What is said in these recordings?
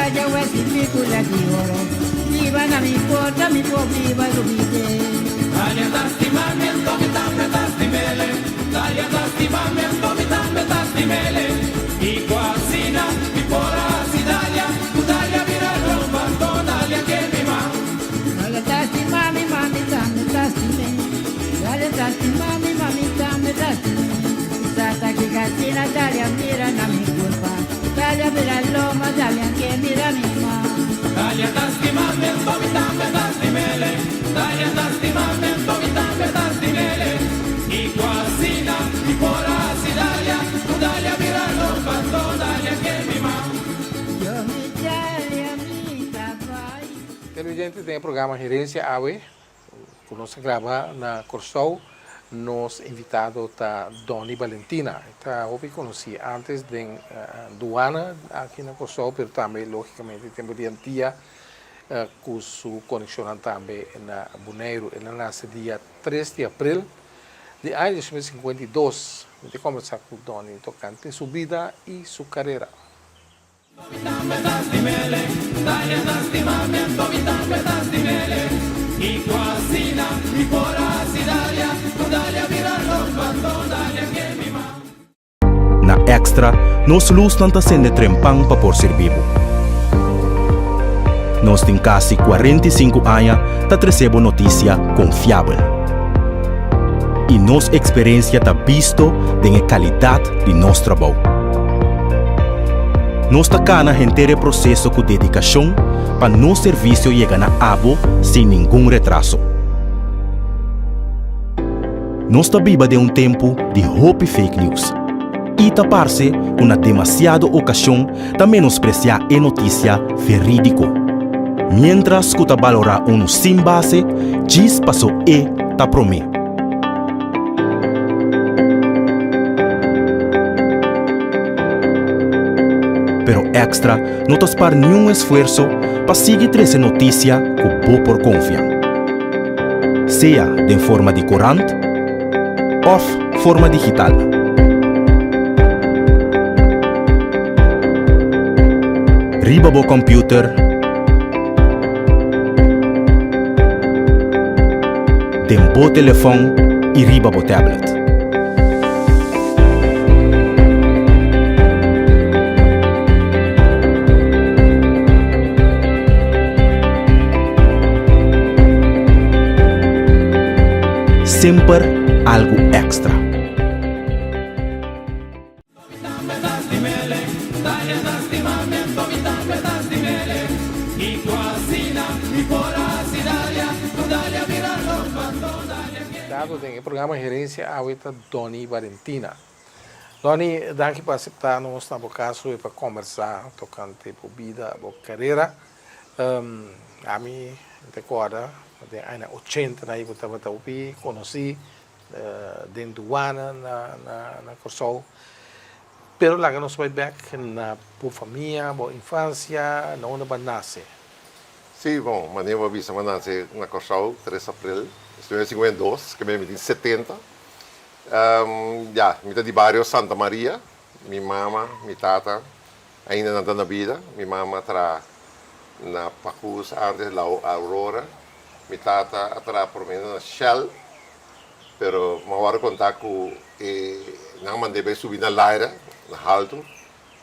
Italia wesi mikula dioro. Viva na mi porta mi po viva lubite. Italia da stimamento mi tambe da stimele. Italia da stimamento mi tambe da stimele. I quasina mi pora Italia. Italia vira romba Italia che mi ma. Italia da stimami mami tambe da stimele. Italia da stimami mami tambe da stimele. Stata che cazzina Italia mira na mi colpa. Italia mira Roma Italia che mira mi ma. Italia da stimamento mi tambe da stimele. Italia da stimamento mi tambe da stimele. I quasina mi pora Italia. Italia vira romba Italia che mi ma. Yo mi Italia mi trabalho. Televidente tem o programa Gerência AWE, conosco grava na Corsol, nos invitado tá Doni Valentina. Tá, eu conheci antes de Duana aqui na Corsol, mas também, logicamente, tem dia com sua conexão também na Bonaire. Ela nasce dia 3 de abril de ano 1952. Vamos conversar com Doni, tocante sua vida e sua carreira. Mi tambe da stimele, Italia da stimamento mi tambe da stimele. I quasina mi pora Italia, Italia vira romba Italia che mi ma. Na Extra, nos luz não está sendo trempang para por ser vivo. Nós tem quase 45 anos para receber notícia confiável. E nossa experiência está visto da qualidade de nosso trabalho. Nós tacana o processo com dedicação para nosso serviço chegar na abo sem nenhum retraso. Nós está viva de tempo de hope fake news. E tapar-se com demasiada ocasião de menospreciar a notícia verídico. Mientras que está valorar sem base, diz passou tá promê. Pero Extra não está para nenhum esforço para seguir essa notícia com boa por confiança. Seja de forma de corante ou forma digital. Riba bo computer, dembo telefone e riba bo tablet. Sempre algo extra. Mi tambe da stimele, Italia da stimamento mi tambe da stimele. I quasina mi pora Italia, Italia vira romba Italia che Dado tem o programa Gerência AWE tá Doni Valentina. Doni, danke por aceitar nos na caso e para conversar tocante por vida, por carreira. A mim, recorda, de anos 80, aí eu estava aqui, conheci dentro do ano na Corsol. Pero lá que nós vai back na por família, por infância, na onde vai nascer. Sim, bom, mas eu vi que nasci na Corsol, 3 de abril, estou em 52, que me em 70. Já, me de bairro Santa Maria, minha mama, minha tata, ainda não está na vida, minha mama está na Pacus, antes da Aurora. Mi tata atrás por menos na Shell, pero me voy a contar que não mandei bem subir na Laira, na Halto,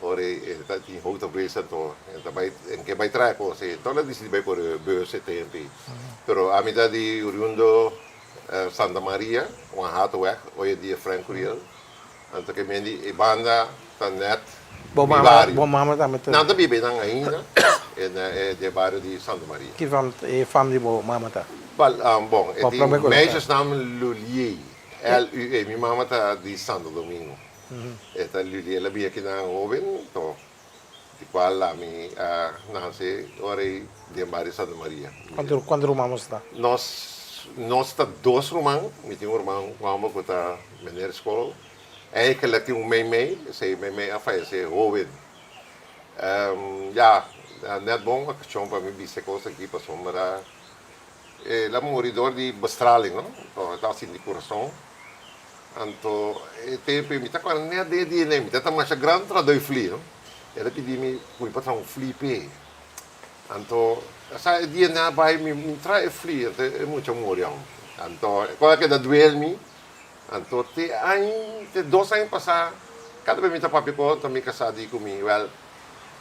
ora está em outra vez então em que vai trazer coisa, então ela decidi bem por bus tempo, pero a mitad de oriundo Santa Maria, um rato weg, hoje em dia Franco Riel, então que me di banda está net. Bom mama também. Não, também bem ainda, é de bairro de Santa Maria. Que família bom mama tá? Bom, meisjes naam Lulier, L-U-E, minha mama está de Santo Domingo. Esta Lulier, ela veio aqui na Oven, então, de qual lá me nasce, ora de bairro Santa Maria. Quantos irmãos está? Nós está 2 irmãos, me tem irmão que está na escola. É que ela tem mei, sei mei a fazer Oven. Já, net bom, a questão para mim dizer coisa aqui para sombra. Ela moridor de bestraling, não? Então, está assim de coração. Então, tempo me está com a nem de nem, me está mais grande para dois fli, não? Ela pediu me fui para um fli pé. Anto, sa dia na vai mi trai fli, é muito morião. Anto, qual é que da duel mi? Anto, te 2 anos passar, cada vez me tá papi ko, também casado com mi, well,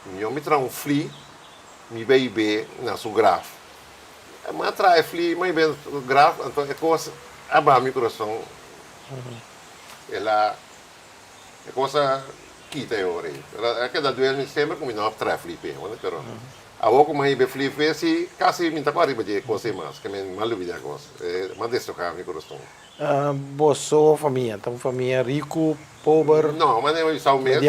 mi tra um fli, mi baby na su graf. Mas trai fli, mas bem graf, anto é coisa, aba mi coração. Ela é coisa kita ore. É que da duel mi sempre com mi não trai fli pe, né, pero. Ako kung may be-flip si kasi minta ko rin ba di ko mas kami malubi na ko. Mas desto kami ko gusto. Bosso família, então família rico, pobre. No, mas eu sa mês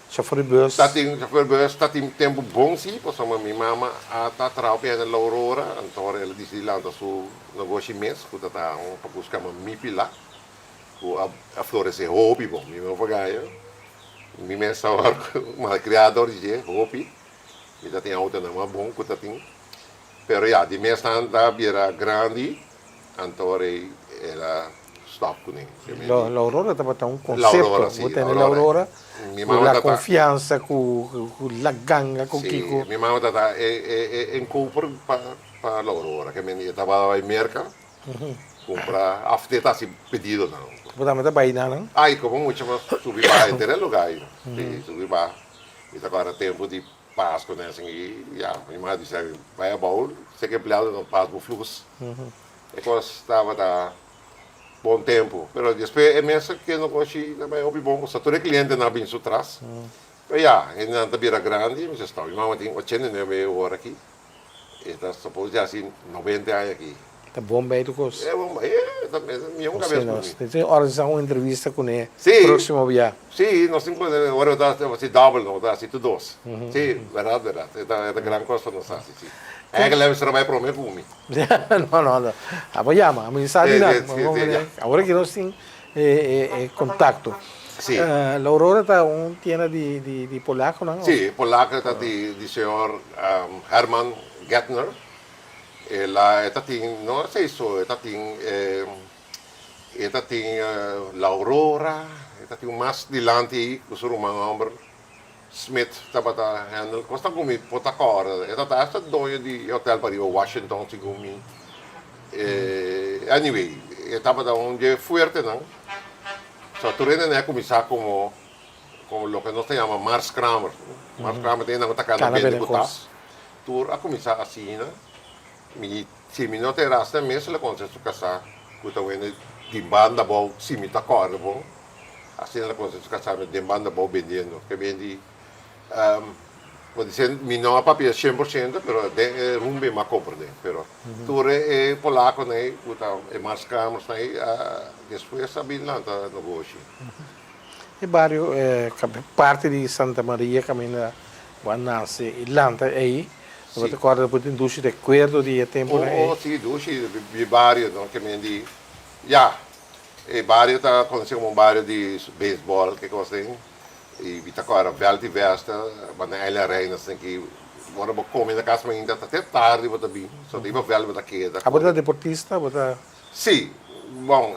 chauffeur de bus. Tating tempo bom si, po sama mi mama ata trao pe na Aurora, antore ela disse lá da su negócio mês, ko tata ang pagusca ma mi pila. Ko a florescer hobby bom, mi mo pagayo. Mi mês sa mal criador de hobby. Kita tinha outra não é bom, kita tinha. Pero ya, di mês anda era grande, antore era stop com ele. L'Aurora estava um conceito, sì, você l'Aurora, con la confianza, con la ganga, con sì, Kiko. Mia mamma tata in Cooper pa l'Aurora, che mi estava in Merca, compra, after tá si pedido não. Botamos da Bahia, não? Ai, como muito mais subir para entender lugar, subir para. E agora tempo de Páscoa, né, assim, e a minha mãe disse, vai a baú, você que é empregado no Páscoa fluxo. E quando estava da bom tempo, mas depois é mesmo que não gosto também é bom, só todo cliente na bem su trás. Mas já, ainda não vira grande, mas está, minha mãe tem 89 horas aqui, e está suposto já assim 90 anos aqui. Tá bom bem do curso. É bom, também minha cabeça. Tem horas uma entrevista com ele. Sim. Próximo viagem. Sim, nós temos agora assim double, não, assim tudo. Sim, verdade. É grande coisa não sabe, sim. É que leva trabalho para o meu fume. Não. Apoiamos, a mensagem agora que nós temos contato. Sim. L'Aurora está tienda de polaco, não? Sim, polaco está de senhor Herman Gettner. Ela não sei só, l'Aurora, mais dilante com o homem Smith, estava handle, costa comigo pota cora, esta doia de hotel para o Washington se comigo. Anyway, estava da onde fuerte não. Só tu ainda não começar como o que nós chamamos Mars Kramer. Mars Kramer tem na outra casa bem de botas. Tu a começar assim, né? Se mi não terasta mesmo ela consegue se casar, puta vendo de banda bom, se mi tá corda bom, assim ela consegue se casar de banda bom vendendo, que vende, vou dizer, mi não a papel 100%, pero de rumbe ma compra de, pero tu é polaco né, puta é mais caro né, depois sabe lá tá negócio. E bairro parte de Santa Maria caminha Guanase, Irlanda aí. Você acorda depois de indústria de acordo de tempo né? Sim, indústria de bairro, não que me di. Já, e bairro tá conhecido como bairro de beisebol que gostem. E vita agora vel de vesta, mas ela reina assim que agora vou comer na casa ainda até tarde vou também. Só digo vel vou daqui. A você é deportista, você? Sim, bom,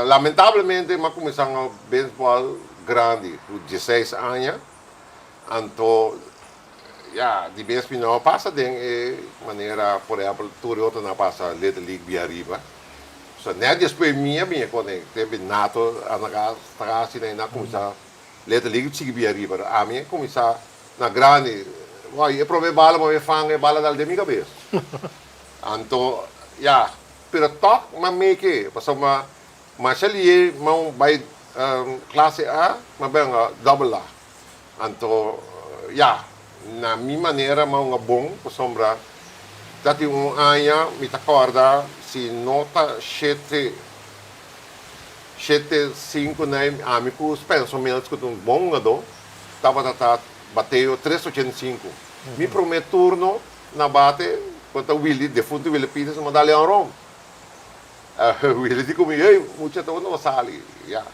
lamentavelmente mas começando a beisebol grande, com 16 anos, então ja, die best não passa de maneira, por exemplo, tudo outro não passa Little League via arriba. So net depois minha quando teve nato na casa assim na começar Little League sigue via arriba. A minha começar na grande, vai, eu provei bala, mas eu fango bala dal de minha cabeça. Então, ja, pero toc, mas meio que, passou mas ali, mas vai classe A, mas bem double A. Então, ja, na minha maneira, mas um bom, por sombra, dati ano, me acorda, se nota 7, 5, né, amigos, penso menos que um bom gado, estava bateu 3,85. Me prometo turno, na bate, quando o Willy, defunto Willy Pires, me dá leão rom. O Willy diz comigo, ei, muito tempo não sali, já.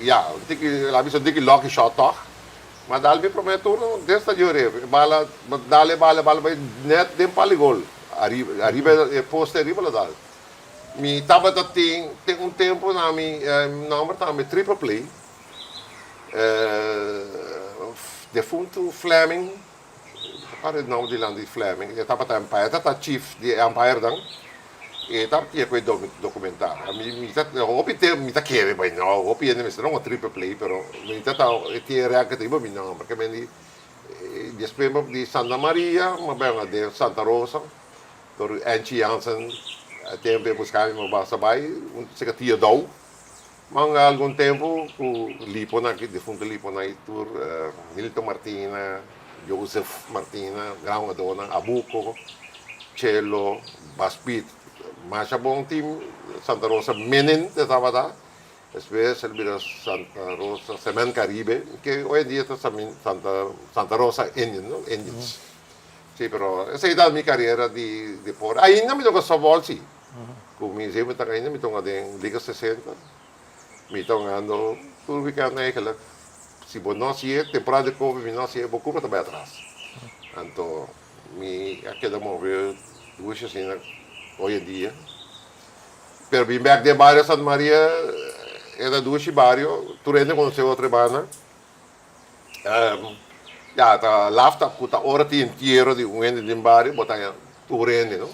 Já, tem que lock shot, mas dá-lhe prometo desta de orelha, bala vai net dem paligol, arriba é posto arriba dá. Mi estava tem tempo na mi número tá me triple play, defunto Fleming, Pare nome di land di Fleming, e tapa empire, tata chief di empire dan, e tapa tia quei documentari. Hopi te mi ta chiede, beh no, hopi è nemmeno un triple play, però mi tata e ti reaca tipo mi no, perché mi di spema di Santa Maria, ma beh di Santa Rosa, door Angie Jansen, tempo buscare ma basta vai, un secatia dou. Ma algum tempo o Lipona, que defunto Lipona, tur Milton Martina, Joseph Martina, Grão Dona, Abuco, Cello, Baspit, mas a bom time Santa Rosa Menin de Tabada, depois servir Santa Rosa Semen Caribe, que hoje em dia está Santa Rosa Indian, no? Indians. Sì, però essa è la mia carriera di por. Ainda mi tocca volsi. Come mi sembra ainda mi tocca in Liga 60. Mi tocando tudo que eigenlijk. Se você não se temporada de Covid, não se é pouco para também atrás. Então, me aqui da mover duas assim hoje em dia. Pero bem back de barrio Santa Maria era duas barrio. Tu rende conheceu outra banda. Ja, tá lafta puta hora ti inteiro de um ende de barrio, botar tu rende, não?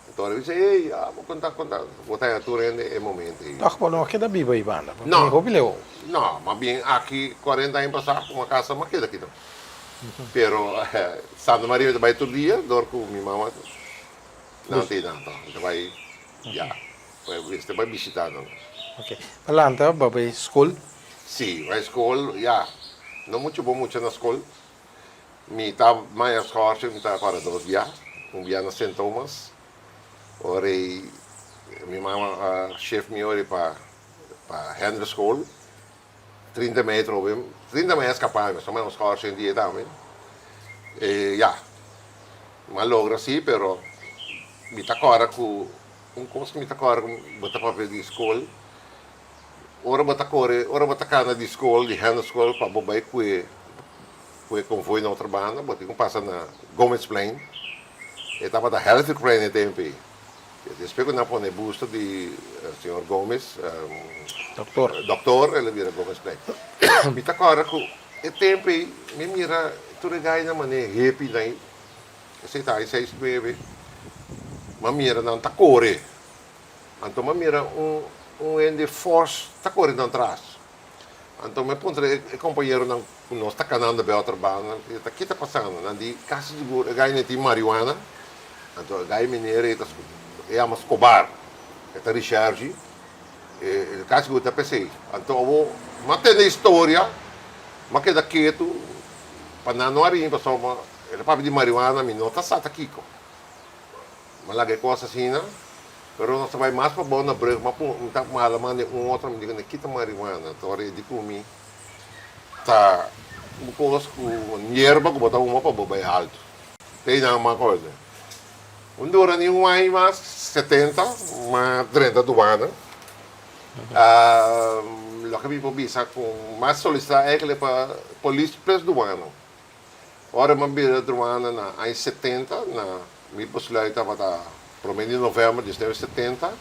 Então eu disse, ei, vou contar, botar tu rende é momento. Toch wel nog da biba Ivana. No. Hopi leo. Não, mas bem aqui 40 anos passar uma casa mais que daqui não. Pero Santa Maria vai todo dia, dor com minha mamãe. Não tem nada, então vai, já, vai visitar não. Okay. Palanta, babay school. Sim, vai escola, já. Não muito bom muito na escola. Mi tá mais forte, mi tá para 2 dias. Dia na St. Thomas. Ora, minha mama, chefe me ora para Henry School. 30 metros, 30 metros capaz, mas mais forte em dia também. Já. Mas logra sim, pero mi tá agora com coisa que mi tá agora com botar papel de escola. Ora botar cana de escola, de Henry School para bobai que convoy na outra banda, botar com passa na Gomez Plain. Estava da Health Crane tempo. Depois que na pone busto de senhor Gomes, doutor, ele vira Gomes Plain. Me tá agora com e tempo me mira tu regai na maneira happy daí. Sei tá, sei bebe. Mas mira não tá core. Então me mira ende force tá correndo atrás. Então me pontre companheiro não nós está canando bem outra banda, está aqui tá passando, não de caso de gai nem tem marihuana. Então gai mineiro é a Escobar, está recharge. E caso de tá pensei. Então eu vou manter a história, mas que daqui tu para não arim para só ele para de marihuana, me nota sata kiko. Mas lá que coisa assim, né? Pero nós vai mais para bom na break, mas não tá malaman de outro, me diga kita marihuana, tora de comi. Tá bucos com hierba que botar uma para bobai alto. Tem uma coisa. Dura nenhum aí mais 70, mas 30 do ano. Lo que me pobisa com mais solicitar é que ele para polícia preso do ano. Ora man bira do ano na aí 70 na mi possibilità para promedio de novembro de 70,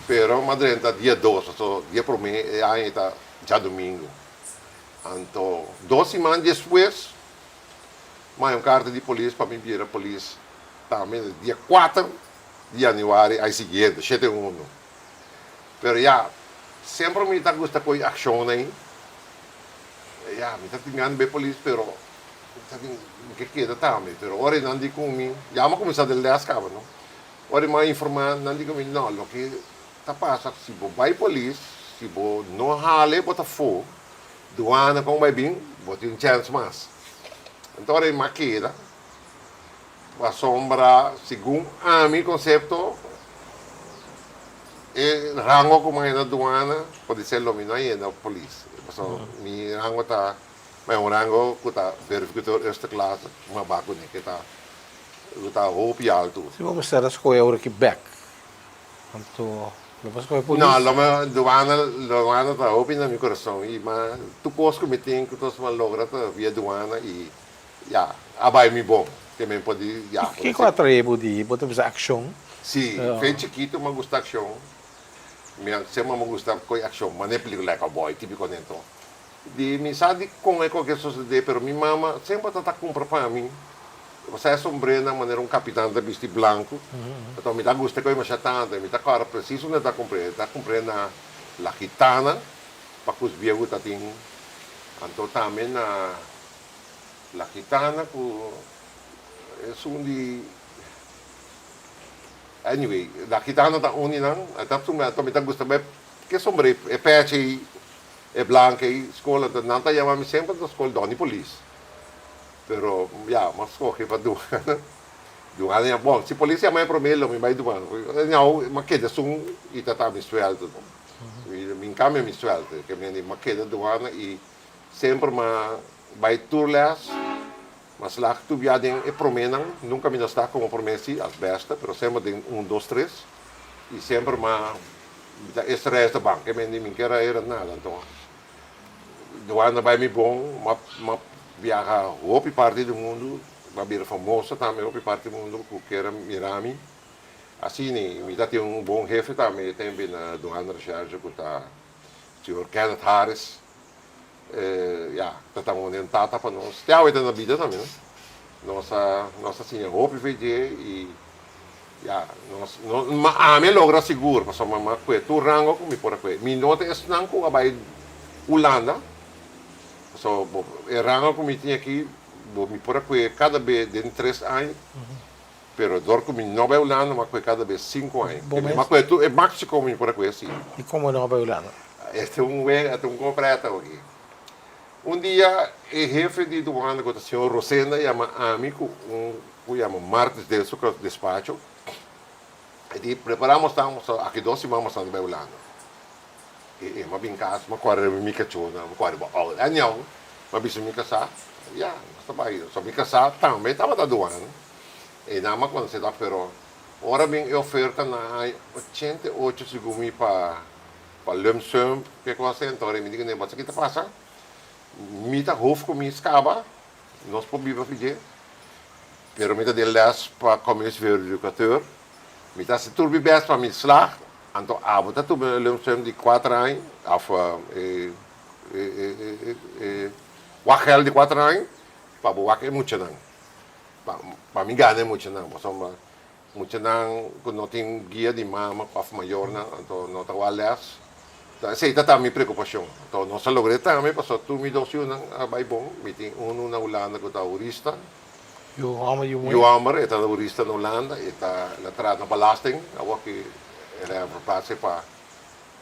pero Madrid está dia 12, so dia promedio aí está já domingo. Então, 2 semanas depois, mais carta de polícia para me vir a polícia. Também dia 4 de janeiro, aí seguinte, 7-1. Pero já, sempre me está gostando com ação aí. Já, me está tingando bem polícia, pero que queda também. Pero ora não digo comigo, já me começar a ler as cabas, não? Ora mais informar, não digo comigo, não, o que está passando, se você vai polícia, se você não rale, bota fogo. Do ano como vai vir, vou ter chance mais. Então, é uma queda. A sombra, segundo a meu conceito, o rango como é na aduana, pode ser o mesmo aí na polícia. Então, meu rango está, mas um rango que está verificador esta classe, uma vacuna que está roupa e alto. Se você estar a escolher agora que back. Então, depois que vai polícia. Não, a aduana está roupa no meu coração. Mas tu coisa que me tem que tu se logra via aduana e já, abai me bom. Também pode, já. Que com a tribo de botar essa ação? Sim, bem chiquito, mas gusta ação. Minha sempre me gusta com ação, mas nem película like a boy, típico dentro. de me sabe como é que sucede, pero minha mama sempre está compra para mim. Você é sombrena, maneira capitão da vestido branco. Então me dá gosto que eu me tanto, me dá cara preciso não está comprando la gitana para que os viejos tá tem. Então também na la gitana é de anyway, la gitana tá uninang, então me dá gosto bem que sombre é peixe é branca e escola não tá chamando sempre da escola Doni Police. Pero, mas escolhe para Duana. Duana é bom. Se a polícia é para mim, me vai Duana. Não, mas que desum e tá me suelto. Me encame me suelto. Que me queda Duana e sempre vai turlas. Mas lá que tu viadem é promenan. Nunca me está como promessi, as besta. Pero sempre tem 1, 2, 3. E sempre estresse da banca. Que me quer era nada. Então, Duana vai me bom, viaja a outra parte do mundo, vai vir famosa também, outra parte do mundo, que era Mirami. Assim, me dá um bom chefe também, também na Duana Recherche, que está o senhor Kenneth Harris. Está orientada para nós. Tem a na vida também, né? Nossa senhora, outra VD e a mim logra seguro, porque mamãe foi tu rango como por aqui. Me nota é não com a Bahia Holanda. So, o rango que eu tinha aqui, me por aqui cada vez de 3 anos, pero dor que me não é Holanda, mas cada vez 5 anos. Mas é máximo como por aqui assim. E como não é Holanda? Este é um completo aqui. Dia, o chefe de Duana, que é o senhor Rosenda, chama amigo, que chama Martes de seu despacho, e preparamos, estamos aqui 2 semanas na Holanda. E ma bin casa, ma cuore mi cacciona, ma cuore oh, andiamo, ma bisogna mi casar, sta vai, so mi casar, também estava da Duana. E na ma quando se dá però, ora bin oferta na 88 secondi para lumsum, que cosa então, me diga, mas aqui tá passa, mi tá hof com mi scaba, nós podemos fazer, pero mi tá de les para communist educateur, mi tá se turbi best para mi slag. Então, avota tu lumsum de 4 anos, wakel de 4 anos, para o wakel muito não. Para mim ganha muito não, porque muito não, quando não tem guia de mama, para maior não, então não está walhas. Então, essa é a minha preocupação. Então, nós logramos também, porque tu me deu um vai bom, me tem na Holanda que está urista. Eu amo, está urista na Holanda, está na trata na belasting, que ela passa para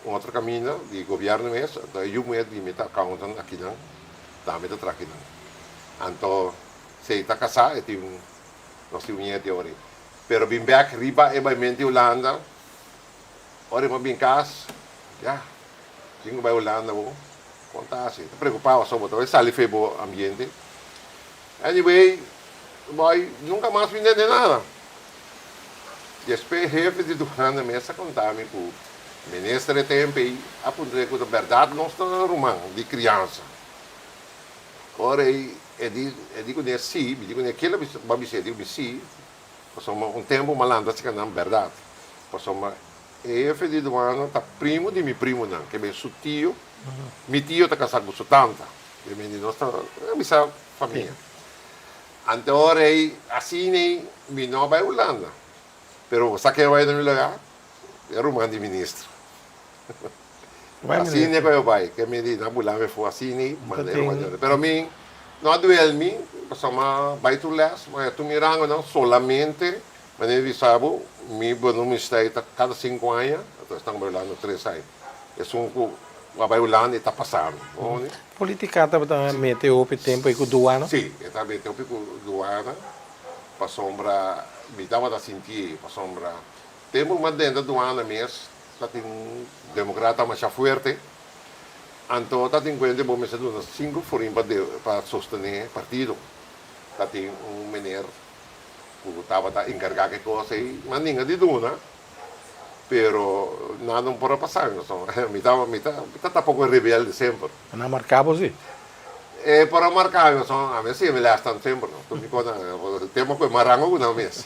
outro caminho de governo mesmo, então eu me está contando aqui não, também está aqui não. Então, se está casado, nós temos uma teoria. Pero bem back riba é bem Holanda, ora mas bem casa, tinha vai Holanda vou contar assim, está preocupado sobre talvez sair feio o ambiente. Anyway, vai nunca mais vender nada. Depois, o chefe de Duana começa a contar-me que o ministro de tempo apontou que a verdade não está no romano, de criança. Ora, eu digo, sim, eu digo, aquele babicê, eu digo, sim, porque tempo malandro, assim que não é verdade. Porque o chefe de Duana está primo de meu primo, não, que é seu tio, meu tio está casado com sua tanta, que é nossa família. Então, ora, assim, me não vai Holanda. Pero sabe que vai no lugar? É romano de ministro. Assim é que eu vai, que me diz, na bula me foi assim, pero mim não duele mim, só vai tu les, mas tu mirando não solamente, mas ele sabe, me não me está cada 5 anos, então estamos falando 3 anos. É vai Holanda e está passando. Política também meteu o tempo com Duana? Sim, está meteu com Duana, para sombra me dava da sentir, para sombra. Temos uma dentro do ano mesmo, tem um democrata mais forte, então está tem conta bom mesmo dos 5 foram para sostener o partido. Tem menino que estava encarregado de coisas, mas ninguém de duna, pero nada não pode passar, me está pouco rebelde sempre. Não marcava sim. Para marcar, a mim sim me lastam sempre, tu me conta, temos que marango não mesmo.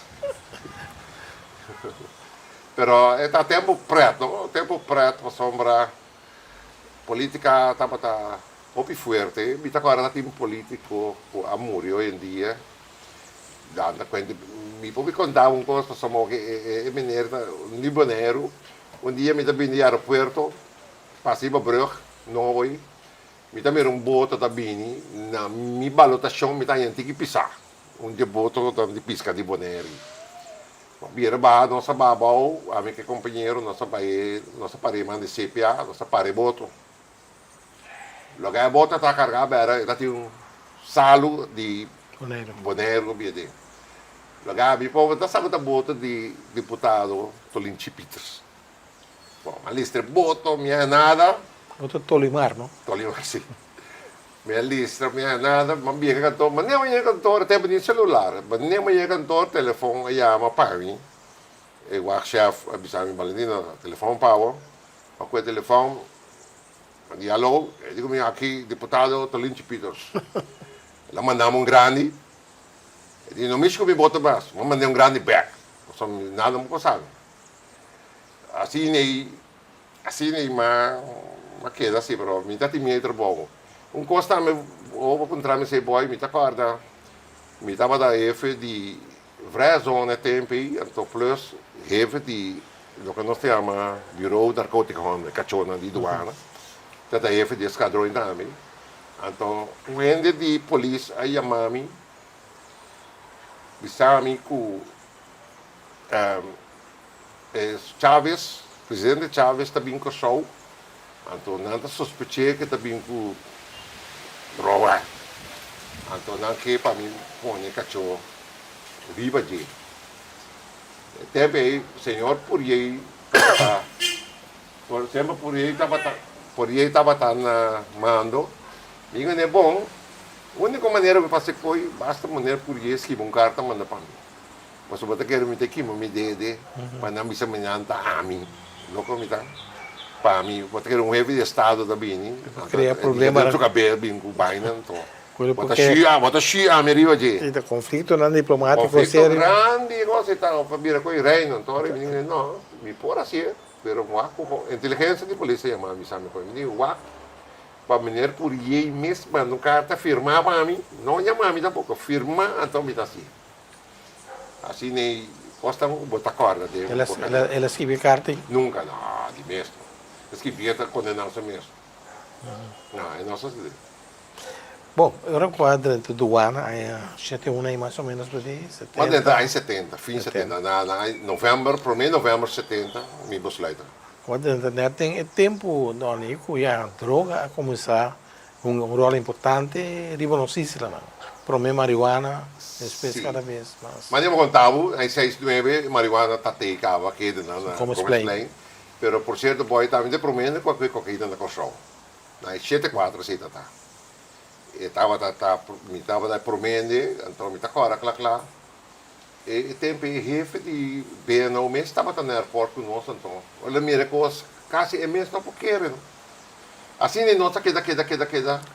Pero está tempo preto para sombra política estava Hopi fuerte, mi agora tem político com amor hoje em dia. Dando conta, me pode contar uma coisa, somos que é mineiro, um libanero, dia me também no aeroporto, passei para Brugge, Norway, me também um boto também, na minha balotação me também tem que pisar, dia boto de pisca de Bonaire. Vira ba nossa babau, a minha companheiro, nossa parede de CPA, nossa parede boto. Logo a bota está carregada, era um salo de Bonaire, biede. Logo a minha povo está sabendo a bota de deputado Tolinchi Peters. Bom, a lista boto, minha nada. Outro Tolimar, não? Tolimar, sim. Minha lista, minha nada, mas minha cantor, mas nem minha cantor, até bem celular, mas nem minha cantor, telefone, chama para mim. Eu acho que avisar me Valentina, telefone para o telefone, diálogo, eu digo, aqui, deputado Tolinchi Peters. Ela mandava grande, eu digo, não me escolhi bota mais, mas mandei grande back, nada me sabe. Assim nem, mas queda assim, mas me dá meio trabalho. Costa me vou encontrar me sei boy, me tá guarda, me tava da F de zona tempo, então plus F de lo que nós chama Bureau Narcoticos, cachona de doana, da F de esquadrão também. Então, o ende de polícia aí a mami, bisami com Chaves, presidente Chaves também com show, então nada suspeitei que também com droga. Então, não que para mim, põe cachorro, viva de. Também, senhor, por aí, sempre por aí estava na mando. E é bom. A única maneira que fazer foi, basta maneira por aí, escrever carta, manda para mim. Mas se você quer me ter aqui, me dê, para não me chamar a mim. Não como está. Para mim, você quer jefe de Estado também. Cria problema. Não cabelo, bem com baina, então. Bota Xia, me arriva de. O conflito não diplomático sério. Grande, você está, para com o reino, então, não, me por assim, pero inteligência de polícia chama, me chama para mim, para mim por aí mesmo, no carta firmar para mim, não chama a mim tampouco, firma, então me dá assim. Assim nem posta botar corda dele. Ela escreve carta? Nunca, não, de mesmo. Escrevia está condenado mesmo. Não, é nossa cidade. Bom, agora quadra de doana, já tem uma aí mais ou menos para aí, 70. Mas está em 70, fim 70. Novembro, para mim, novembro 70, me busleita. Quando tem tempo, Doni, que a droga a começar rol importante, riba no Sicília, não? Para mim, marihuana, espécie cada vez mais. Mas eu contava, em 6-9, marihuana está teicava aqui, como explain. Pero, por certo, boy, também de promene qualquer cocaína na corção. Na 7-4, assim, tá. Estava da promene, então me tá agora, claro. E tempo jefe de bem no mês estava no aeroporto conosco, então. Olha, mira, coisa, quase é mesmo não quero. Assim, nem nota queda.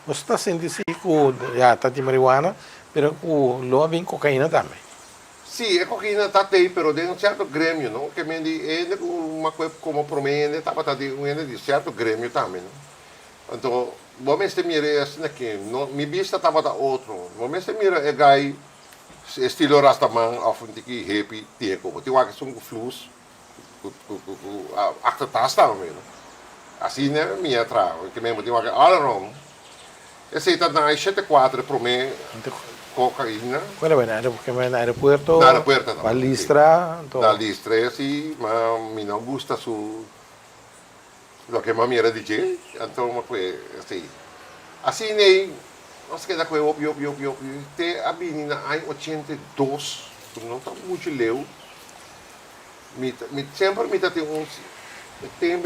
Você está sentindo que já está de marihuana, mas lo vem cocaína também. Sim, a cocaína está aí, mas de um certo grêmio, não? Que me diz, uma coisa como promene, estava de certo grêmio também, não? Então, vamos mira assim aqui, minha vista estava da outro. Vamos mira é gai estilo rastaman, authentic happy teko. Porque eu acho que são flus, achter tas também, não? Assim, né, minha trava, que mesmo eu acho all around. Esse está na 74 promene cocaína. Qual é porque no aeroporto? No aeroporto, na listra. Na listra, sim, mas me não gusta su lo que mami era DJ, então foi assim. Assim nem, nós que da coisa óbvio, te a menina em 82, não está muito leu. Sempre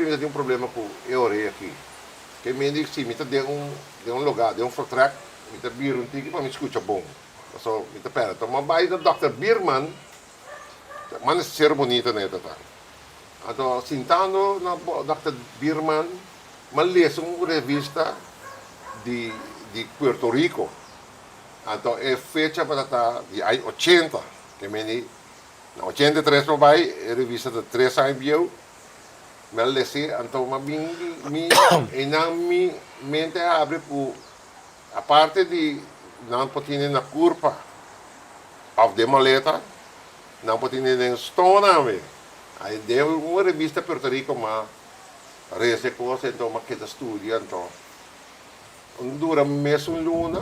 me tem um problema com a orelha aqui. Que me diz sim, me tem um lugar, um track, me tem bir um tique para me escutar bom. Só me tem pera, então mas vai do Dr. Birman, mas ser bonita né, tá. Então, sentando na Dr. Birman, mas uma revista de Puerto Rico. Então, é fecha para estar de 80, que me diz, na 83 não vai, é revista de 3 anos, Mas lesi, então, e não me mente abre por a parte de não pode na curva, of de maleta, não pode nem stone, aí deu uma revista Porto Rico, mas reze coisa, então, mas que estudia, então, dura mesmo luna,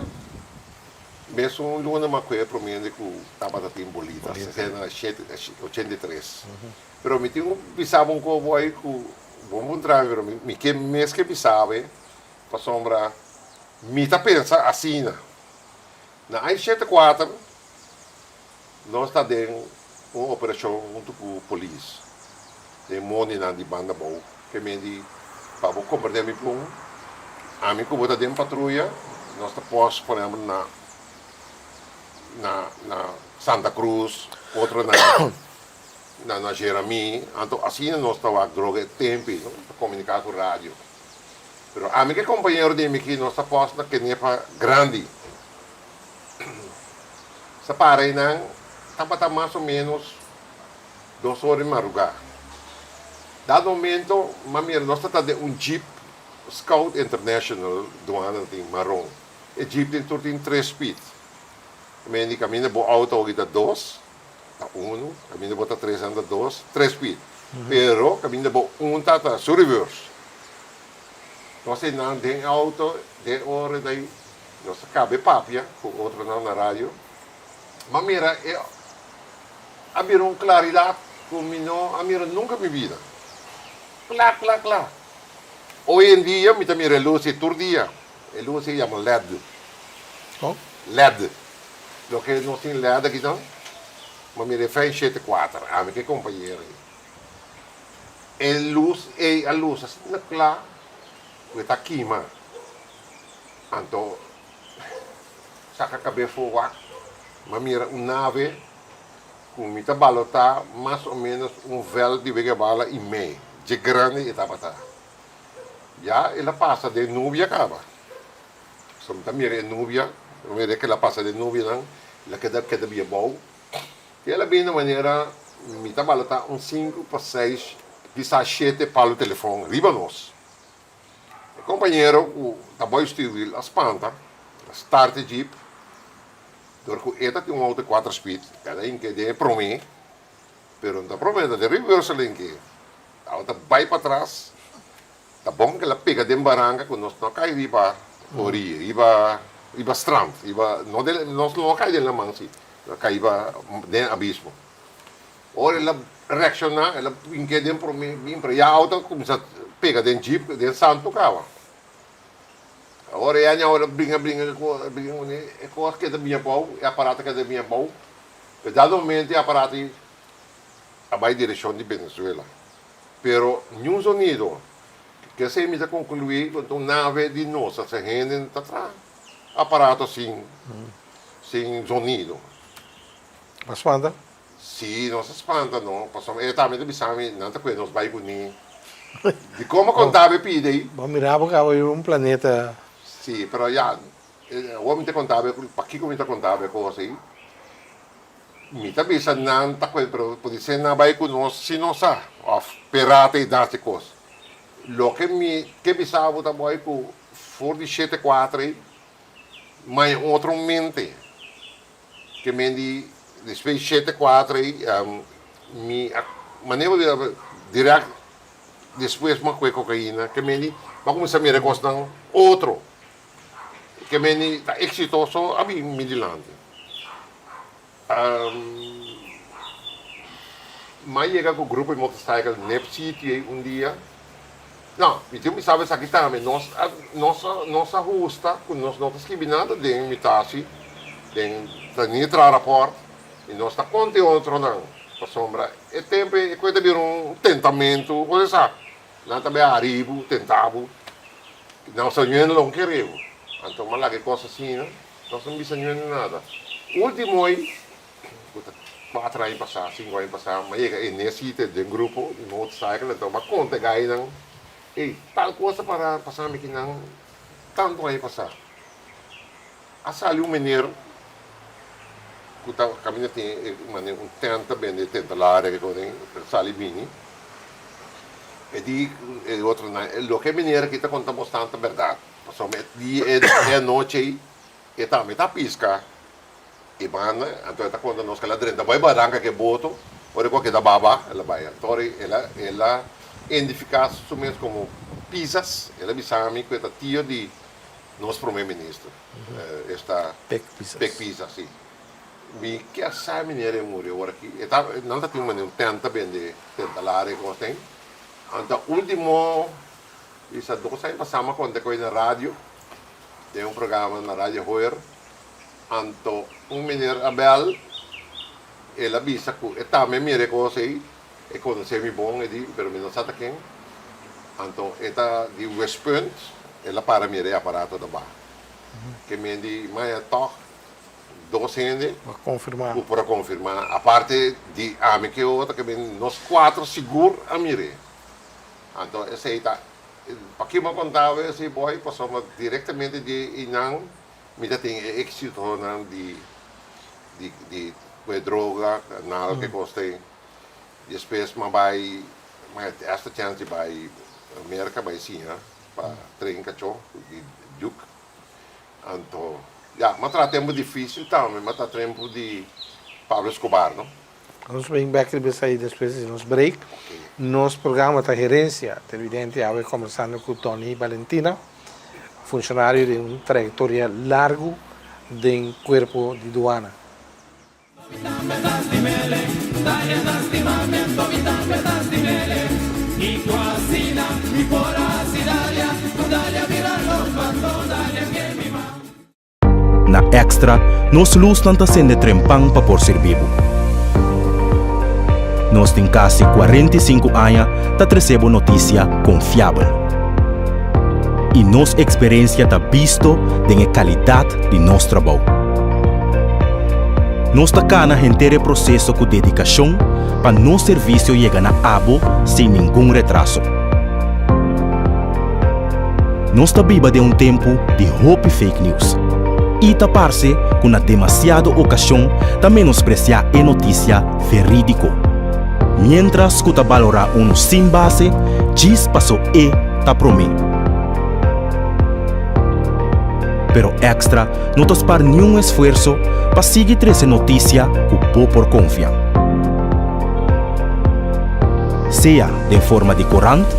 mas que para mim que estava da Timbolita, 83. Pero me tinha pisava cowboy com bom trabalho, pero me que mês que pisava, para sombra, me tá pensa assim, na I-74, nós está dentro uma operação junto com a polícia, de monina de banda boa, que me di para compreender me pum, a mim que vou dentro patrulha, nós está posto por exemplo na Santa Cruz, outra na Jeremy, então assim nós estávamos droga tempo, para comunicar com o rádio. Pero a mim que companheiro de mim que nós está posto que nem para grande, sa para aí não, estava mais ou menos 2 horas de madrugada. Dado momento, nós está de Jeep Scout International do ano de marrom. O Jeep tem 3 speed. Quindi cammina bo auto kita 2, ta 1, cammina bo ta 3 anda 2, 3 speed. Pero cammina bo 1 ta su reverse. Entonces nan den auto de ore dai nos cabe papia com outro não na rádio. Mas mira, abriram claridade como a mira nunca me vida. Claro. Hoje em dia, me também luz todo dia. A luz se chama LED. Oh? LED. Lo que não tem LED aqui não. Mas me refere a 74. A minha companheira. A luz assim, claro. Que está aqui, mas. Então, saca a cabeça fogo. Mas mira, nave. Com muita bala tá mais ou menos véu de vega bala e meio. De grande e tá. Já ela passa de Núbia acaba. Só também Núbia, mira que ela passa de Núbia não, ela queda bem bom. E ela bem de maneira, me tá balota 5 para 6, quizás 7 para o telefone, riba nós. O companheiro, o taboy estilo, a espanta, start jeep, door que esta tem auto 4 speed, cada que de para mim, pero não promete de reverse que a auto vai para trás. Tá bom que ela pega de barranca quando nós não cai riba oria, riba strand, nós não cai de la mansi, cai riba de abismo. Ora ela reacciona, ela inquede para mim para a auto começa a pegar de jeep, de santo cava. Ora ela brinca coisa que é da minha pau, é aparato que é da minha pau. E dado momento é aparato a vai direção de Venezuela. Pero nenhum sonido que se me concluir com uma nave de nossa se rende atrás aparato sem sonido. Mas espanta? Sim, não se espanta não, passou é também de sabe não tá coisa nos vai bonito. De como contava pide. Vamos mirar porque é planeta. Sim, pero já o homem te contava, para que como te contava coisa aí. Me tá pensando não tá coisa, pero pode ser não vai com nós se não sabe, pirata e das coisas. Lo que me pensava também com Ford 74, mas outro mente que me di depois 74 me maneira de direto depois uma cocaína que me di vai começar a me recostar outro que me di tá exitoso a mim me dilante. Mas chega com o grupo de motocicletas nesse sítio dia. Não, me sabe isso aqui também. Nós ajusta, nós não escrevemos nada de imitação, de entrar a porta, e nós está contente outro não. Para sombra, é tempo, é coisa de um tentamento, você sabe. Não também arribo, tentavo, não sonhando não queremos. Então, mas lá que coisa assim, não? Nós não sonhando nada. Último aí, 4 anos passados, 5 anos passados, mas chega nesse sítio de um grupo de motocicleta, então, mas conta aí não. E tal coisa para passar aqui não tanto aí passar. A sali menino que tá caminhando tem tenta bem de tenta lá que tem sali bini. E di lo che maniera che ti contamos tanta verdad. Insomma, di e noche e ta metà pisca e man, anto ta conta nos cala drenta, vai barranca che boto, ora qua che da baba, la baia. Tori ela identifica sumes como pisas, ela bisami que ta tio di nos primeiro-ministro. Esta Pec Pisas, sì. Mi che assai maniera muri ora qui. E ta non ta tinha un tenta bem de tentalare como tem. Anta último, isa 2 anos passamos quando eu na rádio, tem programa na rádio Hoyer, anto menino Abel, ele avisa que está me mire coisa aí, e quando se me bom e pero me não sabe quem, anto está de West Point, ela para mire aparato da bar, que me di mais toque 2 anos para confirmar, a parte de ame que outra que nós 4 seguro a mire. Então, essa aí tá. Para que eu contava esse boy, passamos diretamente de Inang, me tem êxito de droga, nada que gostei. Depois, mas esta chance vai América, vai sim, para trem cachorro, de Duke. Então, mas tá tempo difícil também, mas tá tempo de Pablo Escobar, não? Nós vamos back aí depois de nos break. Nosso programa da gerência, evidente, eu conversando com Tony Valentina, funcionário de uma trajetória larga do corpo de aduana. Na Extra, nós luz não está sendo trempang para por ser vivo. Nós temos quase 45 anos para receber notícia confiável. E nossa experiência está visto na qualidade de nosso trabalho. Nós estamos no inteiro processo com dedicação para nosso serviço chegar na abo sem nenhum retraso. Nós estamos vivendo tempo de hope fake news. E tapar-se com demasiada ocasião de menospreciar a notícia verídica. Mientras que valora uno sin base, diz passo e ta promi. Pero Extra não te spar nenhum esforço para seguir essa notícia que pô por confiar. Seja de forma de corante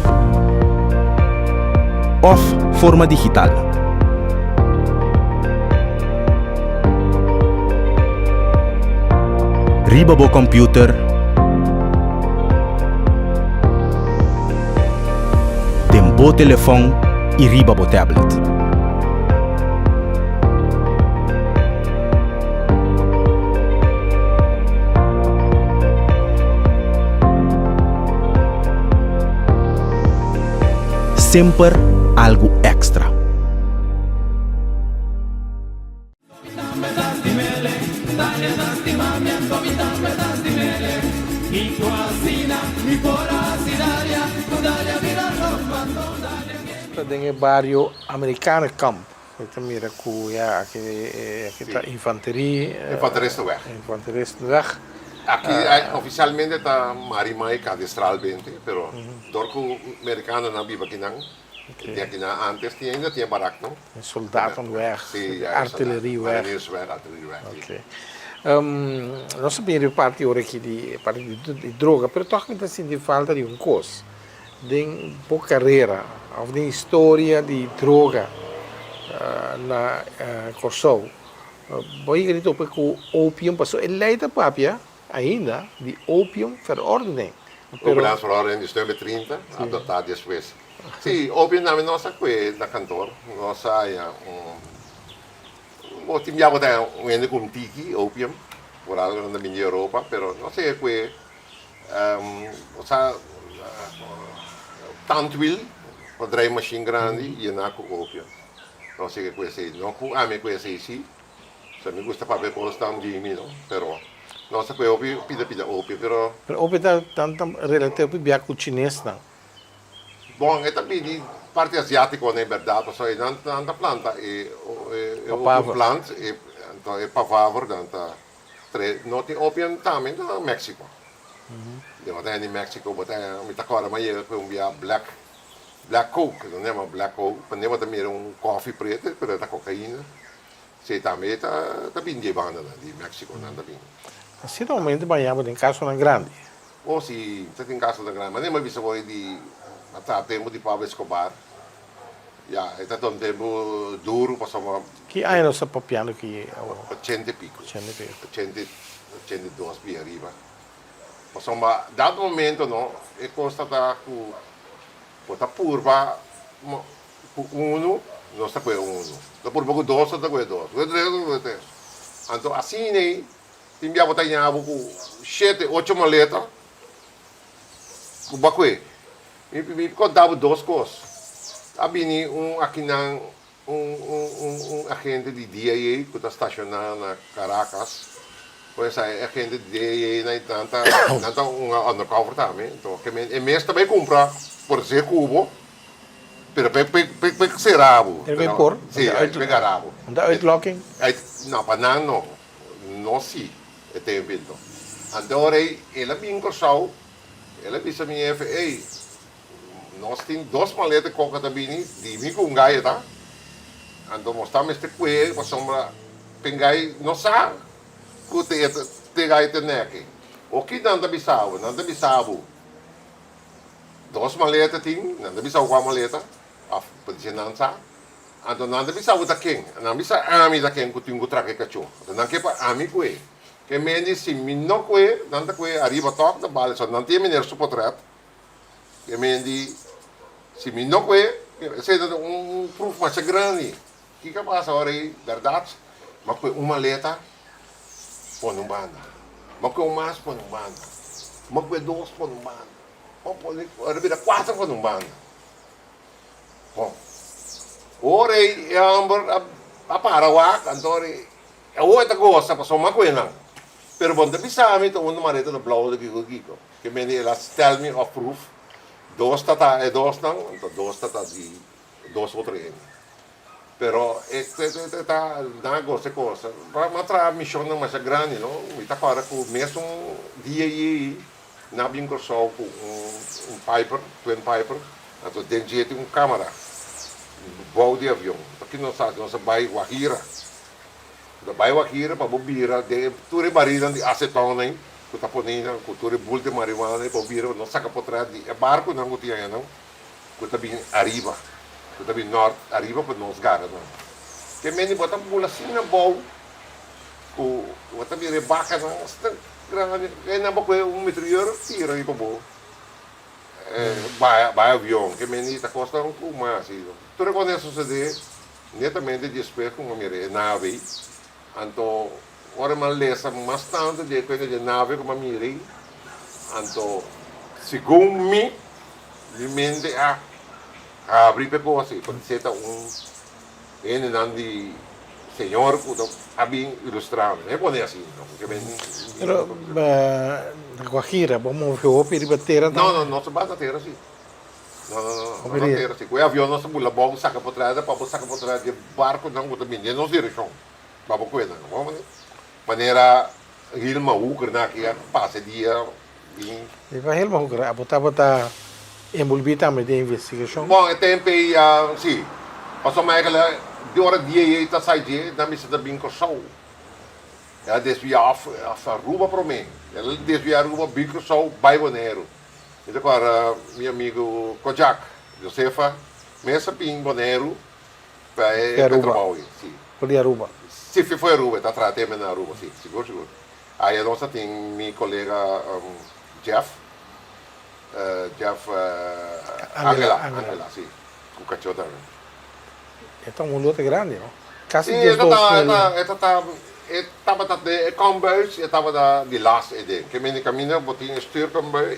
ou forma digital. Riba bo computer, tempo telefone e riba bo tablet. Sempre algo extra. Nel barrio americano camp, mira cuya que está infanteria. Infanterista weg. Infanterista weg. Aqui oficialmente está Marimai cadastralmente, pero dorco americano não vive aqui não. Tinha aqui antes ainda tinha barack não. Soldaten weg, artillerie weg. Artillerie weg. Okay. Não sabia de parte ora aqui de droga, pero toch me assim de falta de coisa, de pouca carreira, ou de história de droga na Kosovo. Boy grito pe com opium passou, ele leida papia ainda de opium verordening. Opiumverordening de nummer 30, adotada depois. Sim, opium na nossa coisa da cantor, nossa Timbiamo da un con tiki, opium, por algo na minha Europa, pero não sei que Tantwil, o dry machine grande, e na com opium. Não sei que sei, não com a me conhece sim. Se me gusta para ver coisas tão de mim, não, pero não sei que opium, pida opium, pero opium tá tanto relativo bem com chinês não. Bom, é também de parte asiática, na verdade, só é tanta planta e o planta então é pavor, tanta não tem opium também no México. De wat in Mexico, wat met de cara maar je gewoon via black coke, não é black coke, quando eu também coffee preto, pero da cocaína. Se também tá bem de banda de México, não tá bem. Assim, normalmente, banhamos em casa na grande. Ou se você tem casa da grande, mas nem mais visto foi de até tempo de Pablo Escobar. Já, está um tempo duro, passamos Que aí nós estamos papiando que 80 e pico. 80 82 bem arriba. Passamos, dado momento, não, e costa da tá curva, uno, não está com uno. Da curva com dois, está com dois. Com três. Então, assim, né, tinha botar em água com 7, 8 maletas, com bacuê. Me contava duas coisas. Havia aqui agente de DIA que está estacionado na Caracas. Pois é, agente de DIA na tanta undercover também. Então, que mês também compra por ser cubo, pero para ser rabo. Ele vem por? Sim, pega rabo. Não uitlocking? Não, para não sim, é tempo. Então, ele vem com o sol, ele disse a mim, ei, nós temos 2 maletas de coca também, de mim com gaia, tá? Então, nós estamos este coelho, para sombra, pengai, não sabe, que te gaia te neque. O que não está bisabo, 2 maletas tem, não está bisabo com a maleta, para dizer não sabe. Então, não está bisabo da quem, não bisa ami da quem que tem que trazer cachorro. Então, não quer para ami coelho. Que me diz, se me não coelho, não está coelho, arriba toca da bala, só não tem menino suportado. Que me diz, se me não conhece, é proof mais grande. O que passa agora aí, verdade? Mas com uma letra, põe um banda. Mas com mais, põe um banda. Mas com 2, põe um banda. Agora vira 4, põe um banda. Bom. Ora aí, a Paraguai, então, é outra coisa, passou uma coisa não. Pero quando pensava, então, uma maleta de blauw, que me diz, tell me of proof. 2 tata e 2 não, então 2 tata de 2 ou 3. Pero está na gosta coisa. Para mostrar a missão não mais grande, não? Está para com mesmo dia aí na Bincorsol com Piper, Twin Piper, então tem jeito câmera, voo de avião. Aqui não sabe, não sabe Guajira. Da Guajira para Bobira, de tudo é barriga de acetona, com taponina, com tudo bulto de marihuana, para Bobira, não saca por trás de barco não tinha não, com também arriba, com também norte, arriba para nós gara não. Que meni bota pula assim na bol, com também rebaca não, está grande, é na boca meteoro tira aí para bol. Vai avião, que meni está custando mais assim. Tudo quando isso suceder, netamente despejo com uma nave. Então, ora uma lesa bastante de coisa de nave como mirei. Então, segundo mim, de mente a abrir para você, para ser de senhor que está bem ilustrado. É bom assim, Pero, na Guajira, vamos ver o peribateira. Não se basta ter assim. Não ter assim. O avião não se pula bom, saca por trás, para saca por trás de barco, não também, não se direção. Para coisa, não vamos maneira Hilma Ucrânia que passa dia bem. E vai Hilma Ucrânia, bota envolvida também de investigação. Bom, é tempo aí, sim. Passou mais aquela de hora dia aí está saindo da missa da Bincorsol. Ela desvia a rua para mim. Ela desvia a rua Bincorsol, Bairro. E agora meu amigo Kojak, Josefa, mesa Pin Bonero para Petrobal, sim. Por Aruba. Se foi Aruba, está tratando na Aruba, sim, seguro. Aí nós tem meu colega Jeff Angela, sim, com o cachorro também. Então um lote grande, não? Quase sim, estava de Converse, estava de last ideia, que me caminha, botinha stuurkamber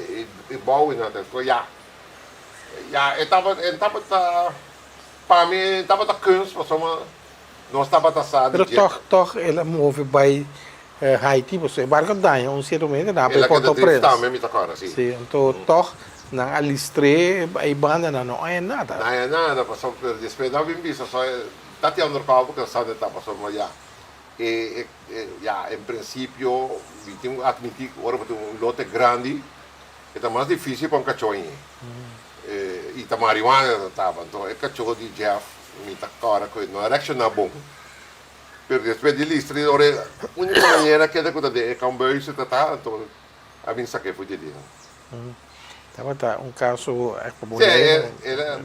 e bouwen dat, ja, estava para mim estava da kunst, mas não estava taxado. Pero toch ela move by Haiti, você barco daí, certo momento na Porto Preso. Está mesmo está cara, sim. Sim, então toch na alistre aí banda não é nada. Não é nada, passou depois não vim visto, só tá te undercover porque sabe tá passou mas já. ja, em princípio, tem que admitir que agora tem um lote grande, é mais difícil para um cachorro. E a marihuana estava, então é cachorro de Jeff, me tá cara, não era que não é bom. Pero depois de listra, a única maneira que é que um boi se tratar, então a mim saquei foi de ali. Tá, um caso é como Sim, era